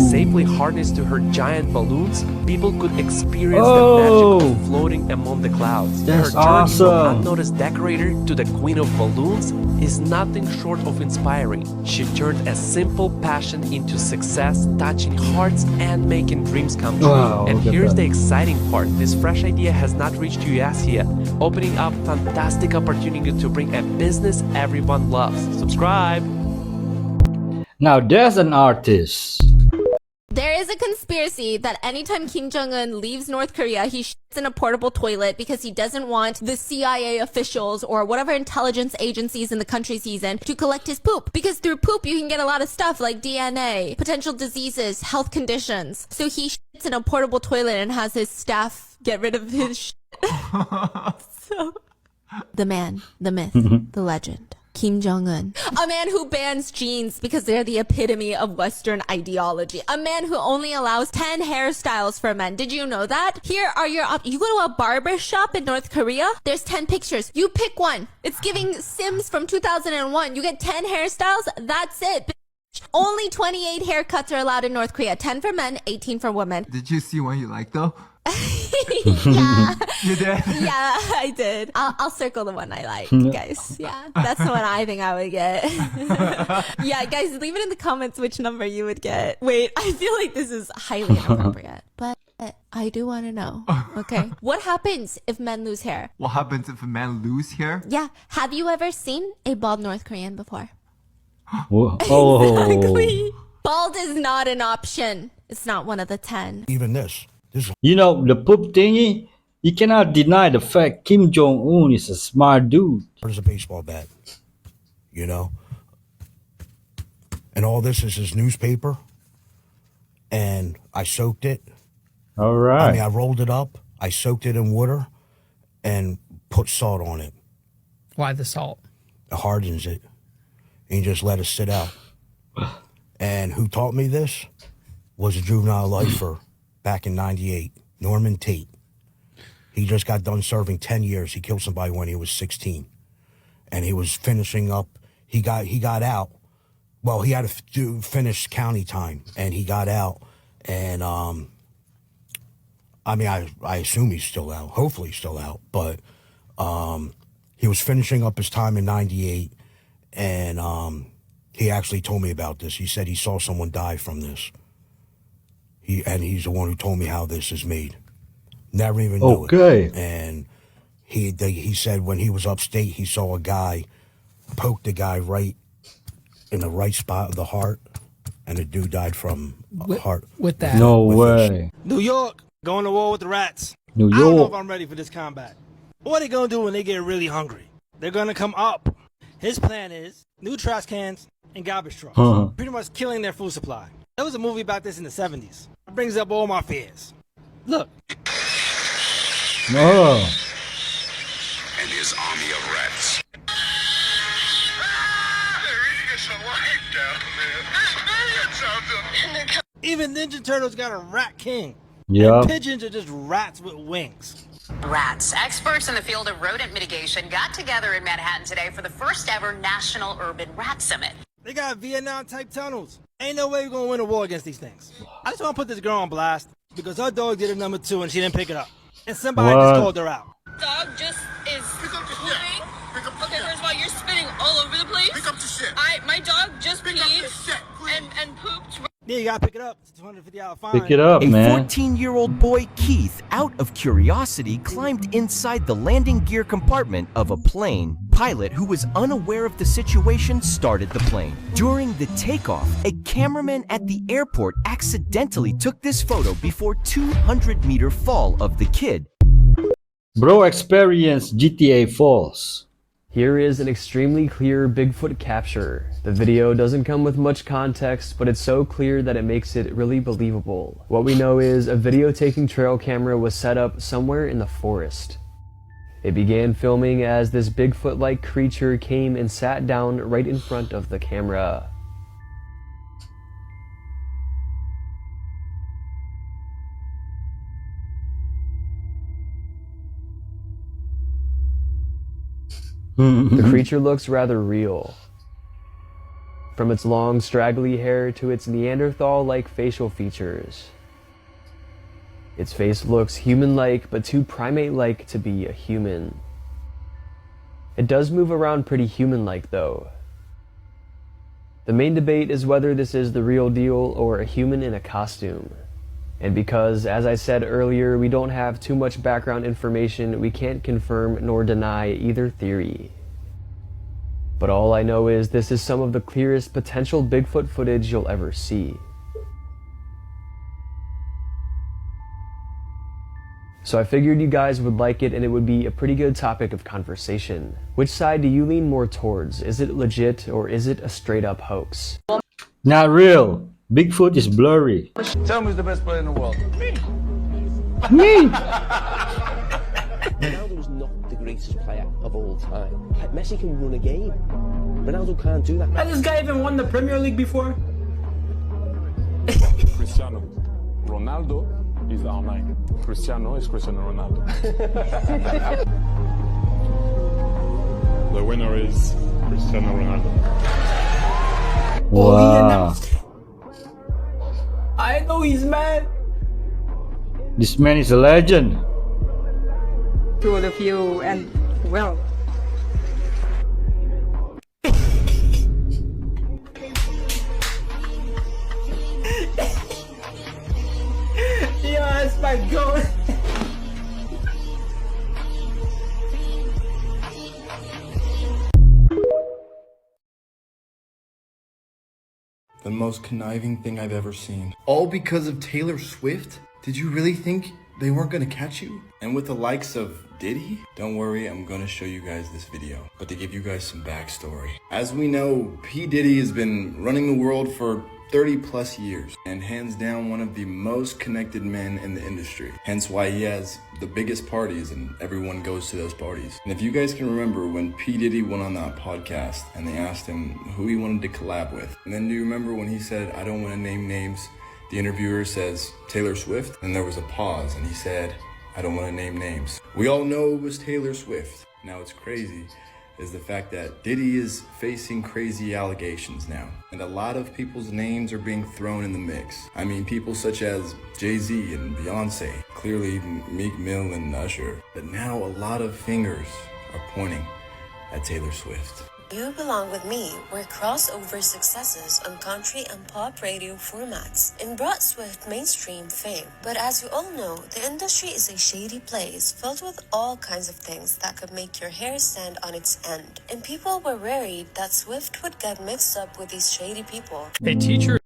Safely harnessed to her giant balloons, people could experience the magic of floating among the clouds. That's Her journey from awesome. unnoticed decorator to the queen of balloons is nothing short of inspiring. She turned a simple passion into success, touching hearts and making dreams come true. Wow, And look at here's that. the exciting part. This fresh idea has not reached US yet, opening up fantastic opportunity to bring a business everyone loves. Subscribe! Now there's an artist. There is a conspiracy that anytime Kim Jong-un leaves North Korea, he shits in a portable toilet because he doesn't want the CIA officials or whatever intelligence agencies in the countries he's in to collect his poop. Because through poop, you can get a lot of stuff like DNA, potential diseases, health conditions. So he shits in a portable toilet and has his staff get rid of his shit. So, the man, the myth, the legend. Kim Jong-un. A man who bans jeans because they're the epitome of Western ideology. A man who only allows 10 hairstyles for men. Did you know that? Here are your you go to a barber shop in North Korea, there's 10 pictures. You pick one. It's giving Sims from 2001. You get 10 hairstyles, that's it. Only 28 haircuts are allowed in North Korea. 10 for men, 18 for women. Did you see one you liked though? Yeah. You did? Yeah, I did. I'll circle the one I like, guys. Yeah, that's the one I think I would get. Yeah, guys, leave it in the comments which number you would get. Wait, I feel like this is highly inappropriate, but I do want to know. Okay, what happens if men lose hair? What happens if a man lose hair? Yeah, have you ever seen a bald North Korean before? Whoa. Oh. Exactly. Bald is not an option. It's not one of the 10. Even this. You know, the poop thingy, you cannot deny the fact Kim Jong-un is a smart dude. There's a baseball bat, you know? And all this is his newspaper. And I soaked it. All right. I mean, I rolled it up. I soaked it in water and put salt on it. Why the salt? It hardens it. And you just let it sit out. And who taught me this was a juvenile lifer back in 98, Norman Tate. He just got done serving 10 years. He killed somebody when he was 16. And he was finishing up. He got out. Well, he had to finish county time. And he got out. And, I mean, I assume he's still out. Hopefully he's still out. But he was finishing up his time in 98. And he actually told me about this. He said he saw someone die from this. He's the one who told me how this is made. Never even knew it. And he said when he was upstate, he saw a guy poke the guy right in the right spot of the heart, and the dude died from heart. With that. No way. New York, going to war with the rats. New I don't know York. if I'm ready for this combat. What are they going to do when they get really hungry? They're going to come up. His plan is new trash cans and garbage trucks. Pretty much killing their food supply. There was a movie about this in the 70s. It brings up all my fears. Look. Oh. And his army of rats. Even Ninja Turtles got a rat king. Yeah. Pigeons are just rats with wings. Rats. Experts in the field of rodent mitigation got together in Manhattan today for the first ever National Urban Rat Summit. They got Vietnam-type tunnels. Ain't no way we're gonna win a war against these things. I just want to put this girl on blast because her dog did a number 2 and she didn't pick it up. And somebody What? just called her out. Dog just is pooping. Okay, first of all, you're spitting all over the place. Pick up the shit. My dog just peed and pooped. Yeah, you gotta pick it up. It's a $250 fine. Pick it up, A man. 14-year-old boy, Keith, out of curiosity, climbed inside the landing gear compartment of a plane. Pilot, who was unaware of the situation, started the plane. During the takeoff, a cameraman at the airport accidentally took this photo before 200-meter fall of the kid. Bro experienced GTA Falls. Here is an extremely clear Bigfoot capture. The video doesn't come with much context, but it's so clear that it makes it really believable. What we know is a video-taking trail camera was set up somewhere in the forest. It began filming as this Bigfoot-like creature came and sat down right in front of the camera. The creature looks rather real. From its long, straggly hair to its Neanderthal-like facial features. Its face looks human-like, but too primate-like to be a human. It does move around pretty human-like, though. The main debate is whether this is the real deal or a human in a costume. And because, as I said earlier, we don't have too much background information, we can't confirm nor deny either theory. But all I know is this is some of the clearest potential Bigfoot footage you'll ever see. So I figured you guys would like it and it would be a pretty good topic of conversation. Which side do you lean more towards? Is it legit or is it a straight up hoax? Not real. Bigfoot is blurry. Tell me who's the best player in the world. Me. Me. Ronaldo's not the greatest player of all time. Like, Messi can run a game. Ronaldo can't do that. Has this guy even won the Premier League before? Cristiano Ronaldo is R9. Cristiano is Cristiano Ronaldo. The winner is Cristiano Ronaldo. Wow. I know he's mad. This man is a legend. To all of you, and well. Yo, that's my goat. The most conniving thing I've ever seen. All because of Taylor Swift? Did you really think they weren't gonna catch you? And with the likes of Diddy? Don't worry, I'm gonna show you guys this video. But to give you guys some backstory. As we know, P. Diddy has been running the world for 30 plus years and hands down one of the most connected men in the industry. Hence why he has the biggest parties and everyone goes to those parties. And if you guys can remember when P. Diddy went on that podcast and they asked him who he wanted to collab with. And then do you remember when he said, I don't want to name names? The interviewer says, Taylor Swift? And there was a pause and he said, I don't want to name names. We all know it was Taylor Swift. Now it's crazy is the fact that Diddy is facing crazy allegations now. And a lot of people's names are being thrown in the mix. I mean, people such as Jay-Z and Beyonce, clearly Meek Mill and Usher. But now a lot of fingers are pointing at Taylor Swift. You Belong With Me were crossover successes on country and pop radio formats and brought Swift mainstream fame. But as you all know, the industry is a shady place filled with all kinds of things that could make your hair stand on its end. And people were worried that Swift would get mixed up with these shady people. A teacher.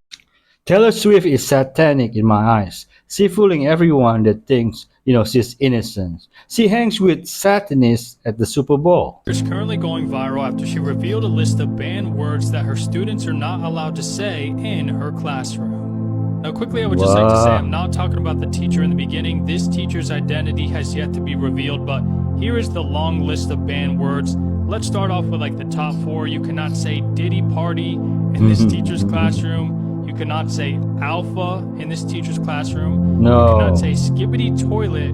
Taylor Swift is satanic in my eyes. She fooling everyone that thinks, she's innocent. She hangs with Satanists at the Super Bowl. It's currently going viral after she revealed a list of banned words that her students are not allowed to say in her classroom. Now, quickly, I would just like to say I'm not talking about the teacher in the beginning. This teacher's identity has yet to be revealed, but here is the long list of banned words. Let's start off with the top 4. You cannot say Diddy Party in this teacher's classroom. You cannot say alpha in this teacher's classroom. No. You cannot say skibbity toilet,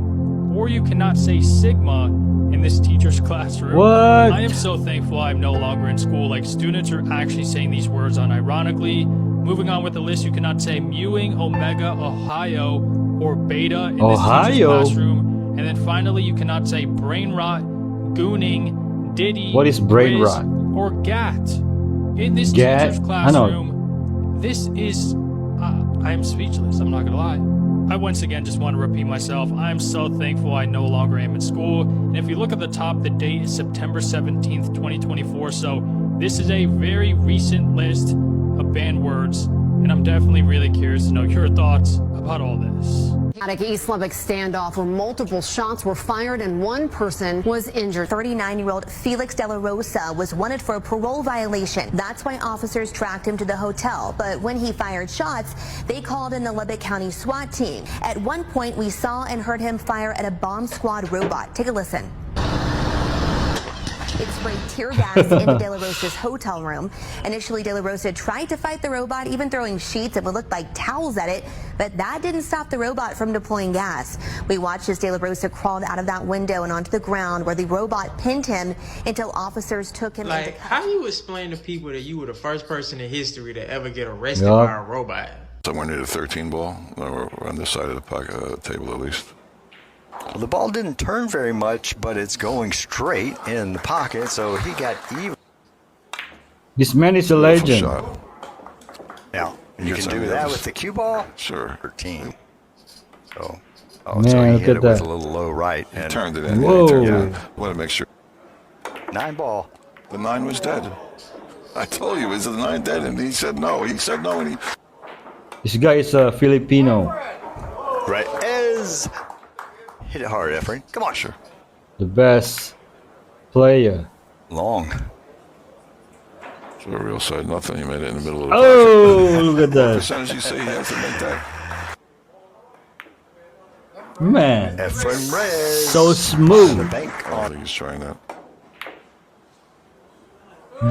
or you cannot say sigma in this teacher's classroom. What? I am so thankful I'm no longer in school. Like, students are actually saying these words unironically. Moving on with the list, you cannot say mewing, omega, ohio, or beta in this teacher's classroom. And then finally, you cannot say brain rot, gooning, diddy, What is brain Riz, rot? or gat in this Gat? teacher's I know. classroom. This is, I am speechless, I'm not gonna lie. I once again just want to repeat myself. I'm so thankful I no longer am in school. And if you look at the top, the date is September 17th, 2024. So this is a very recent list of banned words. And I'm definitely really curious to know your thoughts about all this. East Lubbock standoff where multiple shots were fired and one person was injured. 39-year-old Felix De La Rosa was wanted for a parole violation. That's why officers tracked him to the hotel. But when he fired shots, they called in the Lubbock County SWAT team. At one point, we saw and heard him fire at a bomb squad robot. Take a listen. It sprayed tear gas into De La Rosa's hotel room. Initially, De La Rosa tried to fight the robot, even throwing sheets and what looked like towels at it, but that didn't stop the robot from deploying gas. We watched as De La Rosa crawled out of that window and onto the ground where the robot pinned him until officers took him into Like, how you explain to people that you were the first person in history to ever get arrested by a robot? Somewhere near the 13 ball, or on this side of the pocket, table at least. Well, the ball didn't turn very much, but it's going straight in the pocket, so he got even. This man is a legend. Shot. Now, you can do that with the cue ball? Sure. 13. So, Man, so he look hit at it with that. a little low right. He And turned it in. Whoa. He turned it in. Want to make sure. 9 ball. The 9 was dead. I told you, is the 9 dead? And he said no. He said no, and he... This guy is a Filipino. Right. As hit it hard, Efrain. Come on. Sure. The best player. Long. So a real side, nothing. He made it in the middle of the Oh, pocket. look at What that. percentage you say he has to make that? Man, Efrain Reyes. so The smooth. bank I don't on think he's trying that.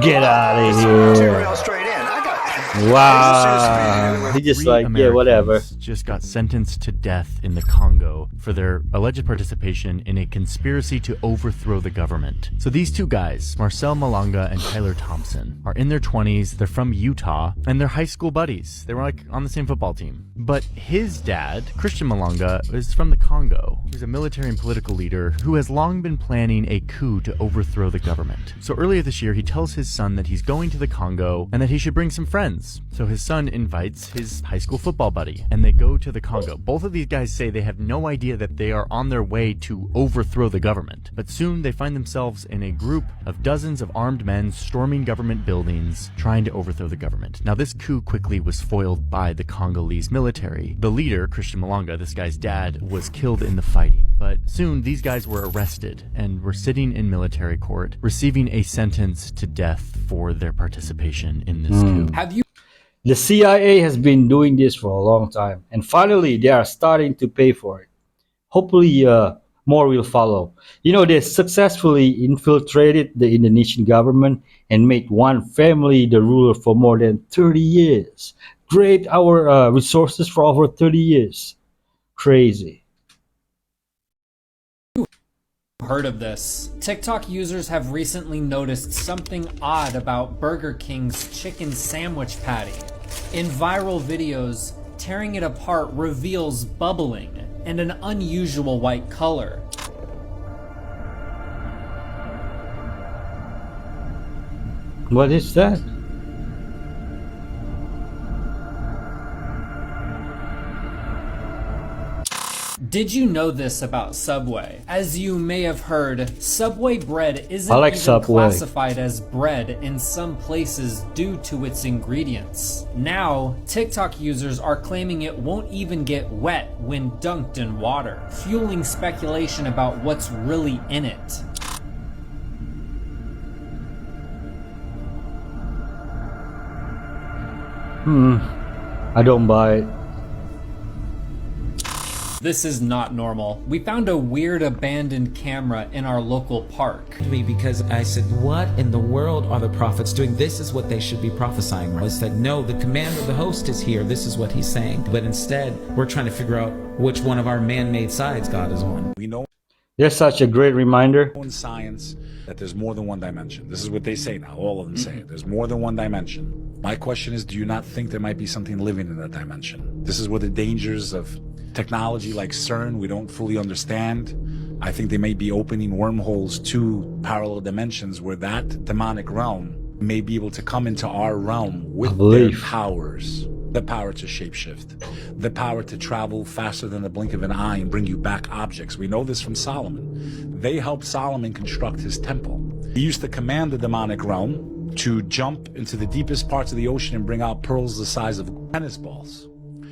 Get out of two here. rail straight in. I got Wow. He just Three like, yeah, whatever. Americans just got sentenced to death in the Congo for their alleged participation in a conspiracy to overthrow the government. So these two guys, Marcel Malanga and Tyler Thompson, are in their 20s, they're from Utah, and they're high school buddies. They were like on the same football team. But his dad, Christian Malanga, is from the Congo. He's a military and political leader who has long been planning a coup to overthrow the government. So earlier this year, he tells his son that he's going to the Congo and that he should bring some friends. So his son invites his high school football buddy, and they go to the Congo. Both of these guys say they have no idea that they are on their way to overthrow the government. But soon they find themselves in a group of dozens of armed men storming government buildings, trying to overthrow the government. Now this coup quickly was foiled by the Congolese military. The leader, Christian Malanga, this guy's dad, was killed in the fighting. But soon these guys were arrested and were sitting in military court, receiving a sentence to death for their participation in this coup. Have you? The CIA has been doing this for a long time, and finally they are starting to pay for it. Hopefully, more will follow. You know, they successfully infiltrated the Indonesian government and made one family the ruler for more than 30 years. Drained our resources for over 30 years. Crazy. Heard of this? TikTok users have recently noticed something odd about Burger King's chicken sandwich patty. In viral videos, tearing it apart reveals bubbling and an unusual white color. What is that? Did you know this about Subway? As you may have heard, Subway bread isn't I like even Subway. classified as bread in some places due to its ingredients. Now, TikTok users are claiming it won't even get wet when dunked in water, fueling speculation about what's really in it. I don't buy it. This is not normal. We found a weird abandoned camera in our local park. Because I said, what in the world are the prophets doing? This is what they should be prophesying. I said, no, the command of the host is here. This is what he's saying. But instead, we're trying to figure out which one of our man-made sides God is on. We know That's such a great reminder. in science that there's more than one dimension. This is what they say now. All of them say it. There's more than one dimension. My question is, do you not think there might be something living in that dimension? This is where the dangers of technology like CERN we don't fully understand. I think they may be opening wormholes to parallel dimensions where that demonic realm may be able to come into our realm with their powers. The power to shapeshift, the power to travel faster than the blink of an eye and bring you back objects. We know this from Solomon. They helped Solomon construct his temple. He used to command the demonic realm to jump into the deepest parts of the ocean and bring out pearls the size of tennis balls.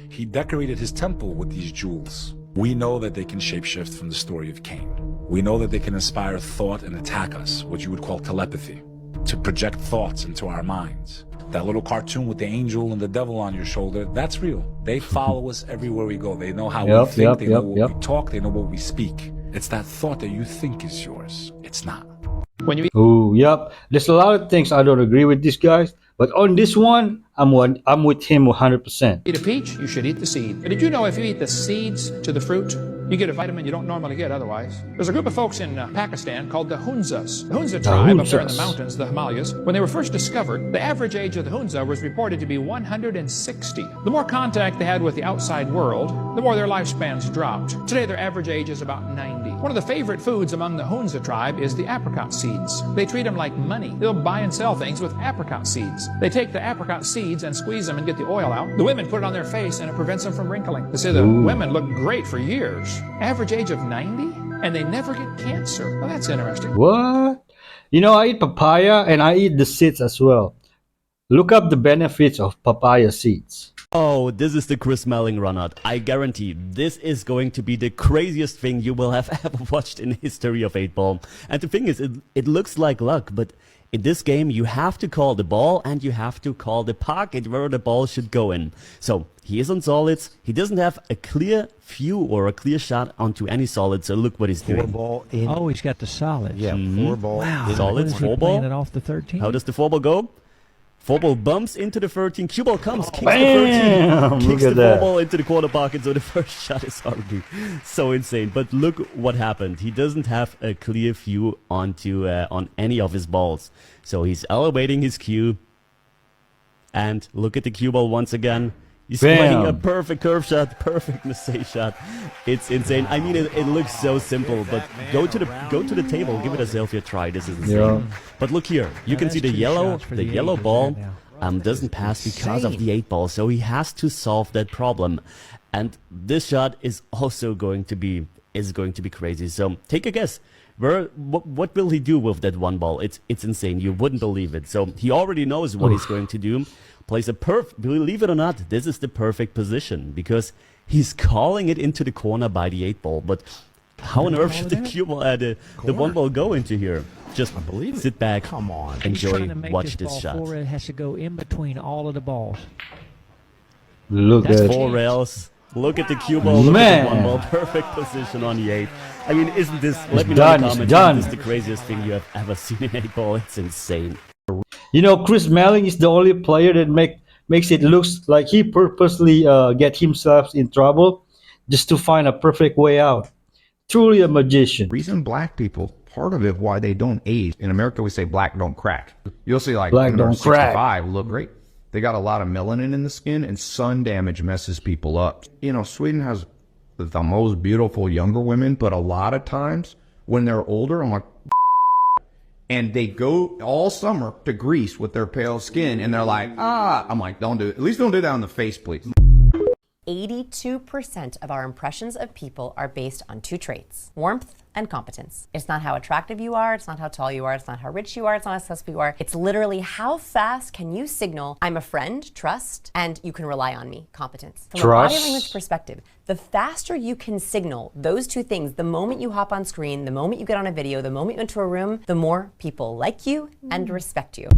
He decorated his temple with these jewels. We know that they can shapeshift from the story of Cain. We know that they can inspire thought and attack us, what you would call telepathy, to project thoughts into our minds. That little cartoon with the angel and the devil on your shoulder, that's real. They follow us everywhere we go. They know how we think, they know what we talk, they know what we speak. It's that thought that you think is yours. It's not. Oh, yep. There's a lot of things I don't agree with these guys, but on this one, I'm with him 100%. Eat a peach, you should eat the seed. But did you know if you eat the seeds to the fruit, you get a vitamin you don't normally get otherwise? There's a group of folks in Pakistan called the Hunzas. The Hunza tribe up there in the mountains, the Himalayas, when they were first discovered, the average age of the Hunza was reported to be 160. The more contact they had with the outside world, the more their lifespans dropped. Today, their average age is about 90. One of the favorite foods among the Hunza tribe is the apricot seeds. They treat them like money. They'll buy and sell things with apricot seeds. They take the apricot seeds and squeeze them and get the oil out. The women put it on their face and it prevents them from wrinkling. They say the women look great for years. Average age of 90, and they never get cancer. Well, that's interesting. What? You know, I eat papaya and I eat the seeds as well. Look up the benefits of papaya seeds. Oh, this is the Chris Melling run-out. I guarantee this is going to be the craziest thing you will have ever watched in the history of 8-Ball. And the thing is, it looks like luck, but in this game, you have to call the ball and you have to call the pocket where the ball should go in. So he is on solids. He doesn't have a clear view or a clear shot onto any solids. So look what he's doing. Ball in. Oh, he's got the solids. Yeah, 4 ball. Wow. Solids, 4 ball. It off the 13. How does the 4 ball go? 4 ball bumps into the 13. Cue ball comes, kicks Bam! the 13. Kicks Look at the 4 that. ball into the corner pocket. So the first shot is already so insane. But look what happened. He doesn't have a clear view onto on any of his balls. So he's elevating his cue. And look at the cue ball once again. He's playing a perfect curve shot, perfect mistake shot. It's insane. I mean, it looks so simple, but go to the table, give it a selfie try. This is insane. Yeah. But look here, you can see the yellow ball doesn't pass because of the 8 ball, so he has to solve that problem. And this shot is also going to be crazy. So take a guess. What will he do with that 1 ball? It's insane. You wouldn't believe it. So he already knows what he's going to do. Plays a believe it or not, this is the perfect position because he's calling it into the corner by the 8 ball. But how on earth should the cue ball, the 1 ball go into here? Just sit back, Come on. enjoy, watch this shot. It has to go in between all of the balls. Look That's at 4 rails. Look at the cue ball. Look at the 1 ball. Perfect position on the 8. I mean, isn't this? Let me know in the comments. Isn't this the craziest thing you have ever seen in 8 ball? It's insane. You know, Chris Melling is the only player that makes it look like he purposely get himself in trouble just to find a perfect way out. Truly a magician. Reason black people, part of it why they don't age. In America, we say black don't crack. You'll see like Black when they're don't crack. 65 look great. They got a lot of melanin in the skin, and sun damage messes people up. You know, Sweden has the most beautiful younger women, but a lot of times when they're older, I'm like, and they go all summer to Greece with their pale skin, and they're like, I'm like, don't do it. At least don't do that on the face, please. 82% of our impressions of people are based on 2 traits: warmth and competence. It's not how attractive you are, it's not how tall you are, it's not how rich you are, it's not how successful you are. It's literally how fast can you signal, I'm a friend, trust, and you can rely on me, competence. From Trust. a body language perspective, the faster you can signal those 2 things, the moment you hop on screen, the moment you get on a video, the moment you enter a room, the more people like you and respect you.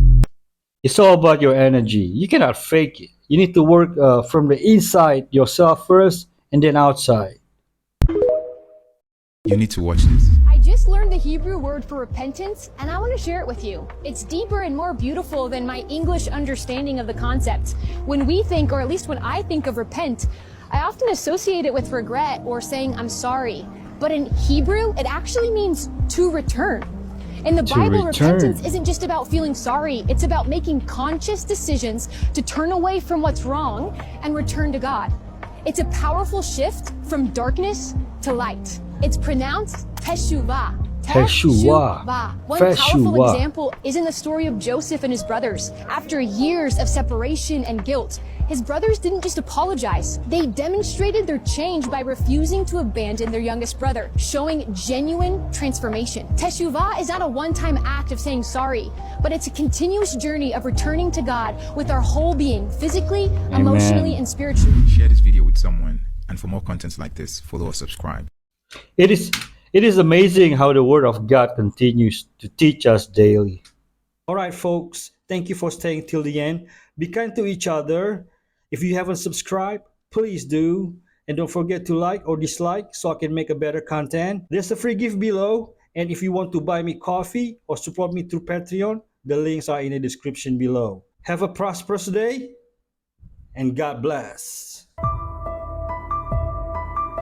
It's all about your energy. You cannot fake it. You need to work from the inside yourself first and then outside. You need to watch this. I just learned the Hebrew word for repentance, and I want to share it with you. It's deeper and more beautiful than my English understanding of the concept. When we think, or at least when I think of repent, I often associate it with regret or saying I'm sorry. But in Hebrew, it actually means to return. In the Bible, repentance isn't just about feeling sorry. It's about making conscious decisions to turn away from what's wrong and return to God. It's a powerful shift from darkness to light. It's pronounced teshuvah. Teshuvah. One powerful Teshuvah. example is in the story of Joseph and his brothers. After years of separation and guilt, his brothers didn't just apologize. They demonstrated their change by refusing to abandon their youngest brother, showing genuine transformation. Teshuvah is not a one-time act of saying sorry, but it's a continuous journey of returning to God with our whole being, physically, emotionally, and spiritually. Share this video with someone, and for more contents like this, follow or subscribe. It is amazing how the Word of God continues to teach us daily. All right, folks, thank you for staying till the end. Be kind to each other. If you haven't subscribed, please do. And don't forget to like or dislike so I can make a better content. There's a free gift below. And if you want to buy me coffee or support me through Patreon, the links are in the description below. Have a prosperous day and God bless.